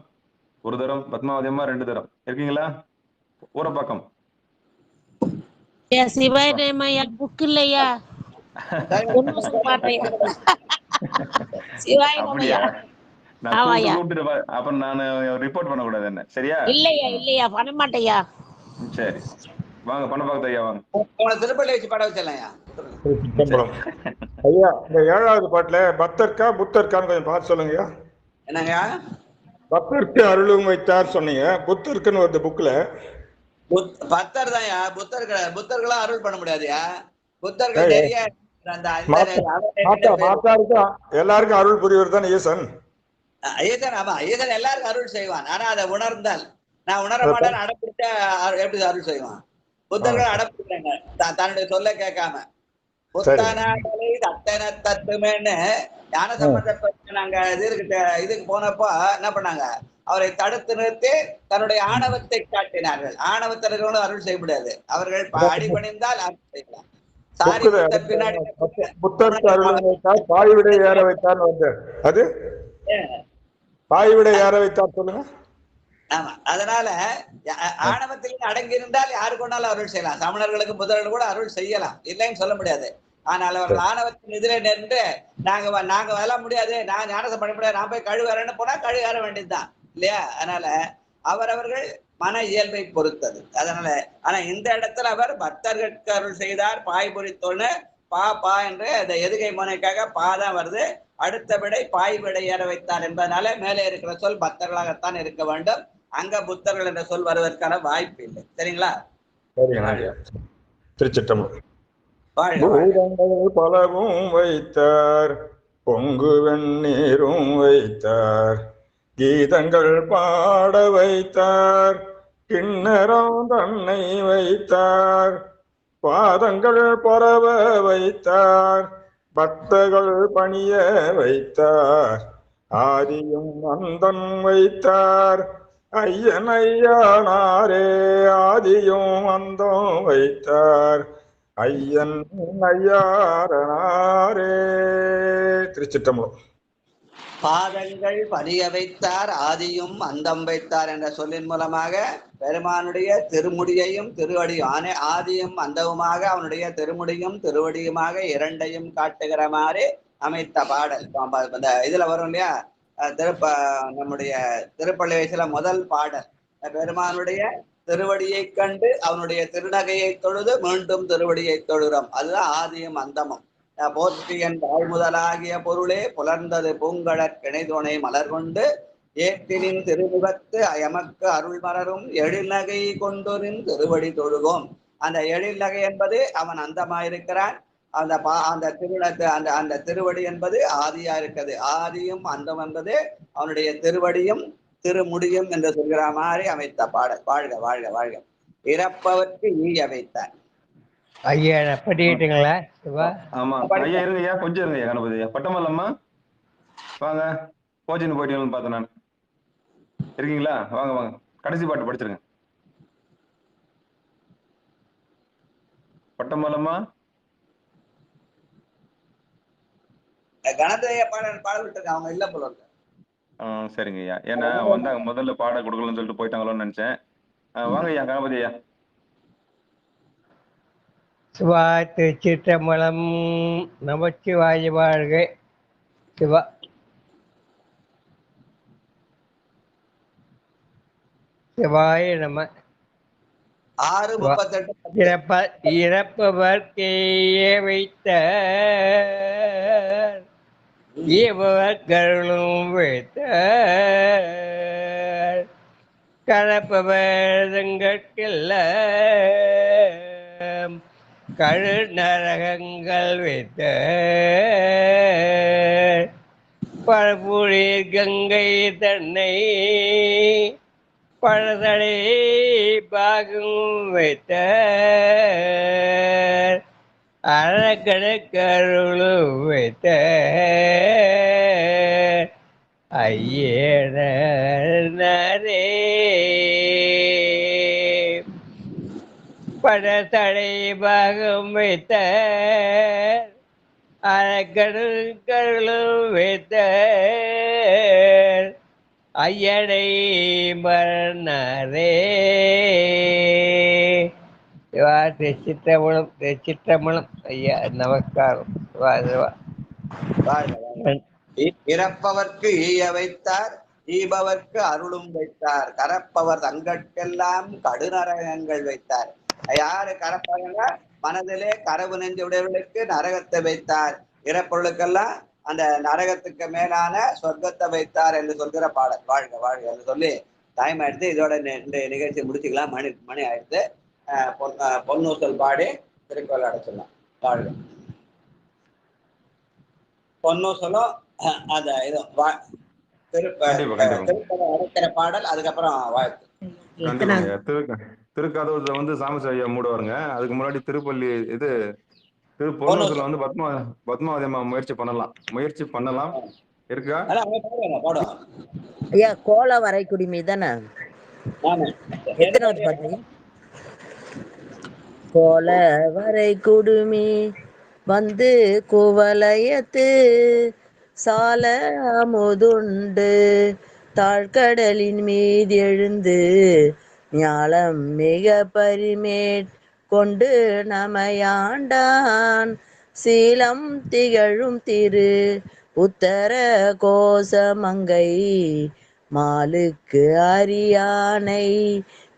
ஒரு தரம், பத்மாவதி அம்மா 2 தரம் இருக்கீங்களா? ஊர பக்கம். புக் இல்லையா? அப்ப நான் ரிப்போர்ட் பண்ண கூடாது என்ன? சரியா? இல்லையா பண்ண மாட்டேயா. சரி வாங்க பண்ண பாக்க ஐயா வாங்க. திருப்பள்ளி வச்சு பாட வச்சிடலாம் ஐயா. இந்த 7வது பாட்டுல பக்தர்கா புத்தர்கான்னு கொஞ்சம் பார்த்து சொல்லுங்க. என்னங்க? பக்தருக்கு அருளும் வைத்தார் சொன்னீங்க. புத்தருக்குன்னு வருது புக்ல. பக்தர் தான் புத்தர்களும் அருள் பண்ண முடியாதுயா. புத்தர்கள் நிறைய எல்லாருக்கும் அருள் புரிவர் தான் ஈசன். ஈசன் ஆமா, ஈசன் எல்லாருக்கும் அருள் செய்வான். ஆனா அதை உணர்ந்தால், நான் உணர மாட்டேன் அடப்பிடிச்சா எப்படி அருள் செய்வான்? புத்தர்கள் அடப்பிடிக்கிறாங்க தன்னுடைய சொல்ல கேட்காம. புத்தனாடலை தத்தன தத்துமேன்னு ஞான சம்பந்த நாங்க இதுக்கு போனப்போ என்ன பண்ணாங்க, அவரை தடுத்து நிறுத்தி தன்னுடைய ஆணவத்தை காட்டினார்கள். ஆணவத்திற்கு அருள் செய்ய முடியாது, அவர்கள் அடிபணிந்தால் அருள் செய்யலாம். சாரி பின்னாடி புத்தருக்கு அருள் வைத்தார், பாய்விடை ஏற வைத்தார் வந்து அது பாய்விடை ஏற வைத்தார் சொல்லுங்க. ஆமா, அதனால ஆணவத்திலே அடங்கி இருந்தால் யாரு கொண்டாலும் அருள் செய்யலாம். சமணர்களுக்கு புத்தர்கள் கூட அருள் செய்யலாம், இல்லைன்னு சொல்ல முடியாது. ஆனால் அவர்கள் ஆணவத்தின் எதிரே நின்று நாங்க வர முடியாது, நான் ஞானத்தை பண்ண முடியாது, நான் போய் கழுவேறேன்னு போனா கழுவேற வேண்டியதுதான் இல்லையா? அதனால அவரவர்கள் மன இயல்பை பொறுத்தது. அதனால ஆனா இந்த இடத்துல அவர் பக்தர்களுக்கு அருள் செய்தார், பாய் பொறித்தோன்னு பா என்று அந்த எதுகை முனைக்காக பா தான் வருது. அடுத்த விடை பாய் விடை ஏற வைத்தார் என்பதனால மேலே இருக்கிற சொல் பக்தர்களாகத்தான் இருக்க வேண்டும். அங்க புத்தர்கள் என்ற சொல் வருவதற்கான வாய்ப்பு இல்லை. சரிங்களா? திருச்சிற்றம்பலம். பூதங்கள் பலவும் வைத்தார், பொங்கு வெந்நீரும் வைத்தார், கீதங்கள் பாட வைத்தார், கிண்ணறம் தன்னை வைத்தார், பாதங்கள் பரவ வைத்தார், பக்தர்கள் பணிய வைத்தார், ஆதியும் அந்தம் வைத்தார், ஐயன் ஐயானாரே ஆதியும் அந்தம் வைத்தார், ஐயன் ஐயாரனாரே. திருச்சிற்றம்பலம். பாதங்கள் பணிய வைத்தார், ஆதியும் அந்தம் வைத்தார் என்ற சொல்லின் மூலமாக பெருமானுடைய திருமுடியையும் திருவடியும் ஆதியும் அந்தவுமாக அவனுடைய திருமுடியும் திருவடியுமாக இரண்டையும் காட்டுகிற மாதிரி அமைத்த பாடல். இதுல வரும் இல்லையா, நம்முடைய திருப்பள்ளி வயசுல முதல் பாடல், பெருமானுடைய திருவடியை கண்டு அவனுடைய திருநகையை தொழுது மீண்டும் திருவடியை தொழுறோம். அதுதான் ஆதியும் அந்தமும். போற்றியன் தாழ் முதலாகிய பொருளே புலர்ந்தது பூங்கழற் கிணைதுணை மலர் கொண்டு ஏற்றினின் திருமுகத்து எமக்கு அருள் மலரும் எழில்நகை கொண்டொரின் திருவடி தொழுவோம். அந்த எழில்நகை என்பது அவன் அந்தமாயிருக்கிறான். அந்த திருவடி என்பது ஆதியா இருக்கிறது. ஆதியும் அந்தம் என்பது அவனுடைய திருவடியும் திருமுடியும் என்று சொல்கிற மாதிரி அமைத்த பாடல். வாழ்க வாழ்க வாழ்க. இறப்பவர்க்கு ஈய வைத்தார். ஐயா படிக்கிட்டீங்களா? ஆமா ஐயா, இருங்கய்யா கொஞ்சம் இருங்கய்யா. கணபதி பட்டமல்லம்மா வாங்க, கோச்சின்னு போயிட்டீங்கன்னு பார்த்தேன் நான். இருக்கீங்களா? வாங்க வாங்க, கடைசி பாட்டு படிச்சிருங்க. பட்டமல்லம்மா கணபதிய பாடல் விட்டுருங்க, அவங்க இல்ல போல இருக்கு. சரிங்க ஐயா, ஏன்னா வந்தாங்க முதல்ல பாட கொடுக்கலன்னு சொல்லிட்டு போயிட்டாங்களோன்னு நினைச்சேன். வாங்க ஐயா கணபதி ஐயா. சிவா திருச்சிற்றம்பலம். நமச்சிவாய வாழ்க. சிவா சிவாய நம. 6:38 இறப்பவர்க்கே வைத்த ஈவர்களும் வைத்த கலப்பவர்கெல்லாம் கழு நரகங்கள் வைத்த பழப்புளிர் கங்கை தன்னை பழதடை பாகம் வைத்த அறக்கணக்கருளும் வைத்த ஐயனரே பழதடை பாகம் வைத்த அறக்கணக்கருளும் வைத்த ஐயனை மரணரே. திருச்சிற்றம்பலம் திருச்சிற்றம்பலம். ஐயா நமஸ்காரம். இறப்பவர்க்கு ஈய வைத்தார், ஈபவர்க்கு அருளும் வைத்தார், கரப்பவர் தங்கட்கெல்லாம் கடுநரகங்கள் வைத்தார். யாரு கரப்பவங்க? மனதிலே கரவு நெஞ்சு உடையவர்களுக்கு நரகத்தை வைத்தார், இறப்பொருளுக்கெல்லாம் அந்த நரகத்துக்கு மேலான சொர்க்கத்தை வைத்தார் என்று சொல்கிற பாடல். வாழ்க வாழ்க என்று சொல்லி டைம் ஆயிடுத்து. இதோட இந்த நிகழ்ச்சியை முடிச்சுக்கலாம். மணி ஆயிடுத்து. பொன்னூசல் பாடி திருக்குறள் அடைச்சிடலாம். வாழ்க. பொன்னூசலும் அந்த இதுவும் திருக்குறள் அடைக்கிற பாடல். அதுக்கப்புறம் வாழ்த்து. திருக்கதவுல வந்து சாமி ஐயா மூடுவாருங்க. அதுக்கு முன்னாடி திருப்பள்ளி இது பொன்னூசல வந்து பத்மாவதி அம்மா முயற்சி பண்ணலாம். இருக்கா ஐயா? கோல வரைக்குடிமை தானே? எத்தனாவது பாட்டு? கோல வரை குடுமி வந்து குவலயத்து சால அமுதுண்டு தாழ்கடலின் மீது எழுந்து ஞாலம் மிக பரிமேற் கொண்டு நமையாண்டான் சீலம் திகழும் திரு உத்தர கோசமங்கை மாலுக்கு அரியானை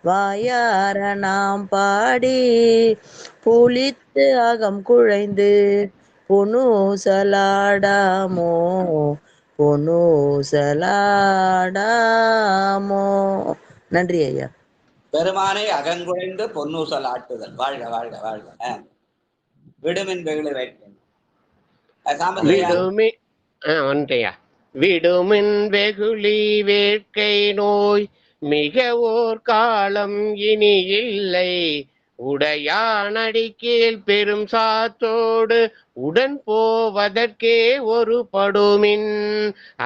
வாயார நாம் பாடி புளித்து அகம் குழைந்து பொன்னூசலாடாமோ நன்றி ஐயா. பெருமானை அகங்குழைந்து பொன்னூசல் ஆட்டுதல். வாழ்க வாழ்க வாழ்க. விடுமின் வெகுளி வந்துயா. விடுமின் வெகுளி வேட்கை நோய் மிக ஓர் காலம் இனி இல்லை உடையான் அடிக்கீழ் பெரும் சாத்தோடு உடன் போவதற்கே ஒரு படுமின்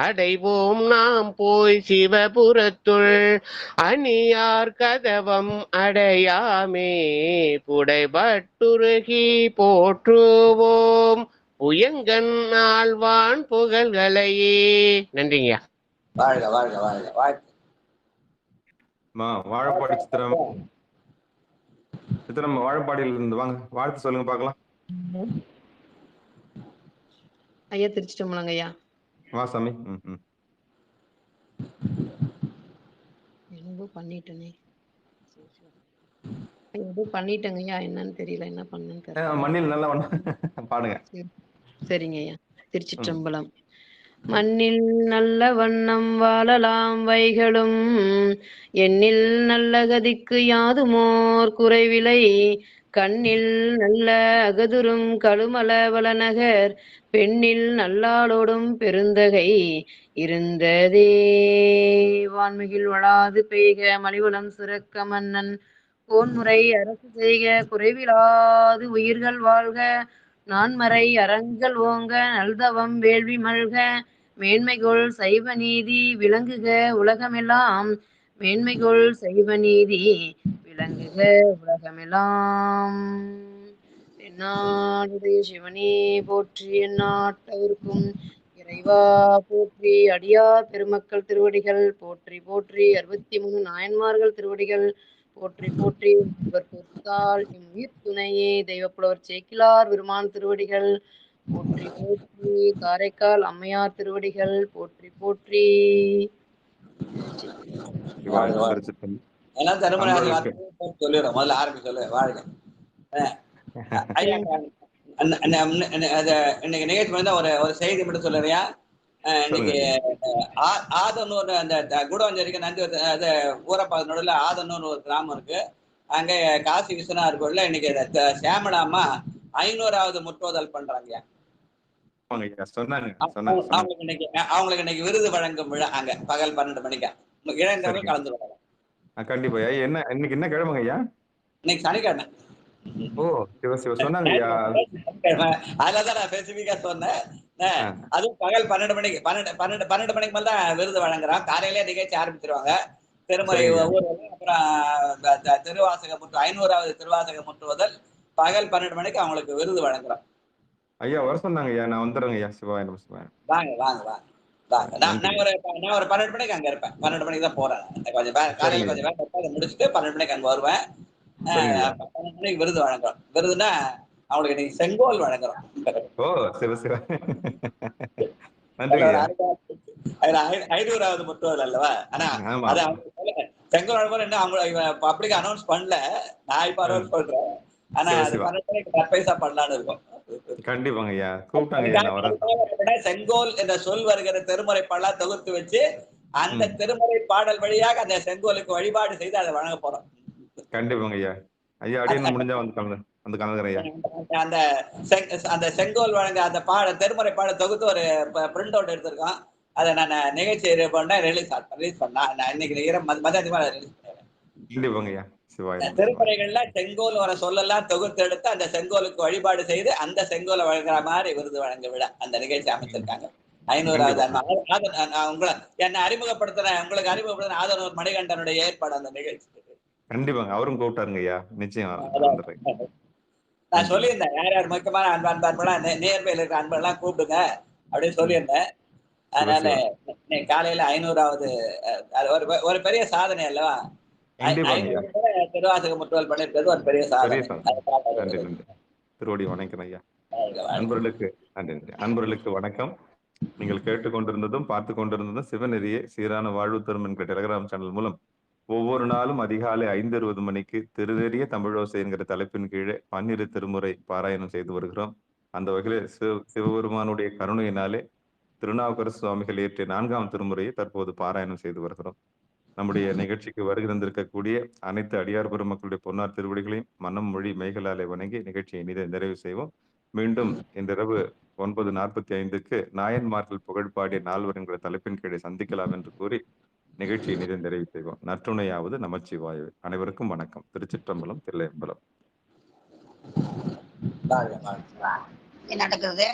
அடைவோம் நாம் போய் சிவபுரத்துள் அணியார் கதவம் அடையாமே புடைபட்டுருகி போற்றுவோம் புயங்கன் ஆழ்வான் புகழ்களையே. நன்றிங்க. வாழ்க வாழ்க வாழ்க வாழ்க. வாழப்பாடி சித்திரம் வாழப்பாடியில் இருந்து வாங்க, வாழ்த்து சொல்லுங்க பார்க்கலாம். ஐயா திருச்சிட்டோம்லங்க ஐயா. வா சாமி. என்னவோ பண்ணிட்டேங்க ஐயா, என்னன்னு தெரியல, என்ன பண்ணு மண்ணில் நல்லா பாடுங்க. சரிங்க ஐயா. திருச்சிற்றம்பலம். மண்ணில் நல்ல வண்ணம் வாழலாம் வைகளும் எண்ணில் நல்ல கதிக்கு யாதுமோர் குறைவிலை கண்ணில் நல்ல அகதுரும் கழுமல வளநகர் பெண்ணில் நல்லாளோடும் பெருந்தகை இருந்ததே வான்மிகில் வளாது பெய்க மலிவளம் சுரக்க மன்னன் கோன்முறை அரசு செய்க குறைவிலாது உயிர்கள் வாழ்க நான்மறை அறங்கள் ஓங்க நல்தவம் வேள்வி மல்க மேன்மைகொள் சைவ நீதி விளங்குக உலகமெல்லாம் மேன்மைகொள் சைவ நீதி விளங்குக உலகமெல்லாம். எந்நாடுடைய சிவனே போற்றி, எந்நாட்டவர்க்கும் இறைவா போற்றி, அடியார் பெருமக்கள் திருவடிகள் போற்றி போற்றி, 63 நாயன்மார்கள் திருவடிகள் போற்றி போற்றி, பொறுத்தால் எம் உயிர் துணையே தெய்வப்புலவர் சேக்கிலார் பெருமான் திருவடிகள் போற்றி போற்றி, காரைக்கால் அம்மையார் திருவடிகள் போற்றி போற்றி. சொல்லிடுறோம். முதல்ல ஆரம்பி சொல்லு. வாழ்க. இன்னைக்கு நிகழ்ச்சி ஒரு செய்தி மட்டும் சொல்லுறியா? இன்னைக்கு ஆதனூர் அந்த கூடவஞ்சேரிக்கு நந்தி ஊரப்பாத நடுவில் ஆதனூர் ஒரு கிராமம் இருக்கு. அங்க காசி விஸ்வநாதர் கோயில்ல இன்னைக்கு சேமலாமா 500வது முற்றோதல் பண்றாங்க. அவங்களுக்கு இன்னைக்கு விருது வழங்கும் விழா அங்க பகல் 12 மணிக்கு இளைஞர்கள் கலந்துருவாங்க. கண்டிப்பா. இன்னைக்கு என்ன கிழமைங்க ஐயா? இன்னைக்கு சனிக்கிழமை. ஓ சிவ சிவ சொன்னாங்க ஐயா. அதுலதான் நான் ஸ்பெசிபிக்கா சொன்னேன். அதுவும் பகல் 12 மணிக்கு 12 மணிக்கு மேல தான் விருது வழங்குறோம். காலையிலே நிகழ்ச்சி ஆரம்பிச்சிருவாங்க. திருமறை ஊர்வலம், அப்புறம் திருவாசக முற்று 500வது திருவாசக முற்றுவதல் பகல் 12 மணிக்கு அவங்களுக்கு விருது வழங்குறோம். ஐயா வர சொன்னாங்க ஐயா. நான் வந்துடுறேங்க ஐயா. சிவாய நம சிவாய. வாங்க வாங்க வாங்க வாங்க. நான் ஒரு 12 மணிக்கு அங்க இருப்பேன். 12 மணிக்கு தான் போறேன். கொஞ்சம் காலையில கொஞ்சம் வேலை முடிச்சுட்டு 12 மணிக்கு அங்க வருவேன். 12 மணிக்கு விருது வழங்குறோம். விருதுன்னா அவங்களுக்கு இன்னைக்கு செங்கோல் வழங்குறோம். ஓ சிவ சிவ. 500வது முற்றுவதல் அல்லவா? ஆனா அது செங்கோல் வழங்குற என்ன அவங்க பப்ளிக் அனௌன்ஸ் பண்ணல. நான் இப்ப அனௌன்ஸ் பண்றேன். ஆனா அது 12 மணிக்கு சர்ப்ரைஸா பண்ணலான்னு இருக்கும். கண்டிப்பாங்க ஐயா. கூப்பிட்டாங்க ஐயா. நான் வரேன். செங்கோல் என்ற சொல் வருகிற திருமுறை பாடலா தொகுத்து வச்சு அந்த திருமுறை பாடல் வழியாக அந்த செங்கோலுக்கு வழிபாடு செய்து அதை வழங்க போறோம். கண்டிப்பாங்க ஐயா. ஐயா அடியேன் முடிஞ்சா வந்து கலந்துக்கிறேன் ஐயா. அந்த செங்கோல் வழங்க அந்த திருமுறை பாட தொகுத்து ஒரு பிரிண்ட் அவுட் எடுத்திருக்கோம். அதை நான் நிகழ்ச்சி ரிலீஸ் பண்ணா இன்னைக்கு மதியமா ரிலீஸ் பண்ணுவேன். கண்டிப்பாங்க ஐயா. திருமுறைகள்ல செங்கோல் வர சொல்லலாம் தொகுத்து எடுத்து அந்த செங்கோலுக்கு வழிபாடு செய்து அந்த செங்கோலை வழங்குற மாதிரி விருது வழங்க விட அந்த நிகழ்ச்சி அமைச்சிருக்காங்க. 500வது உங்களை என்னை உங்களுக்கு அறிமுகப்படுத்தின ஆதரவு மணிகண்டனுடைய ஏற்பாடு அந்த நிகழ்ச்சி. கண்டிப்பாங்க. அவரும் கூப்பிட்டாருங்க ஐயா. நிச்சயம் நான் சொல்லியிருந்தேன் யார் யார் முக்கியமான அன்பெல்லாம் நேர்மையில் இருக்கிற அன்பெல்லாம் கூப்பிடுங்க அப்படின்னு சொல்லியிருந்தேன். அதனால காலையில 500வது ஒரு பெரிய சாதனை அல்லவா? திருவாசக முற்றுவல் பண்ணிருக்கிறது ஒரு பெரிய சாதனை. திருவடி வணக்கம் ஐயா. அன்பர்களுக்கு வணக்கம். நீங்கள் கேட்டுக்கொண்டிருந்ததும் பார்த்து கொண்டிருந்ததும் சிவநெறியே சீரான வாழ்வு தரும் என்கிற டெலிகிராம் சேனல் மூலம் ஒவ்வொரு நாளும் அதிகாலை 5:20 மணிக்கு திருநெறிய தமிழோசை என்கிற தலைப்பின் கீழே 12 திருமுறை பாராயணம் செய்து வருகிறோம். அந்த வகையில் சிவபெருமானுடைய கருணையினாலே திருநாவுக்கரசு சுவாமிகள் இயற்றிய 4ஆம் திருமுறையை தற்போது பாராயணம் செய்து வருகிறோம். நம்முடைய நிகழ்ச்சிக்கு வருகிறந்திருக்கக்கூடிய அனைத்து அடியார் பெருமக்களுடைய பொன்னார் திருவடிகளையும் மனம் மொழி மெய்களாலே வணங்கி நிகழ்ச்சியை நிறைவு செய்வோம். மீண்டும் இன்றிரவு 9:45க்கு நாயன்மார்கள் புகழ்பாடிய 4 என்கிற தலைப்பின் கீழே சந்திக்கலாம் என்று கூறி நிகழ்ச்சியை நிறைவு செய்வோம். நற்றுணையாவது நமச்சிவாயவே. அனைவருக்கும் வணக்கம். திருச்சிற்றம்பலம், தில்லையம்பலம். நடக்கிறது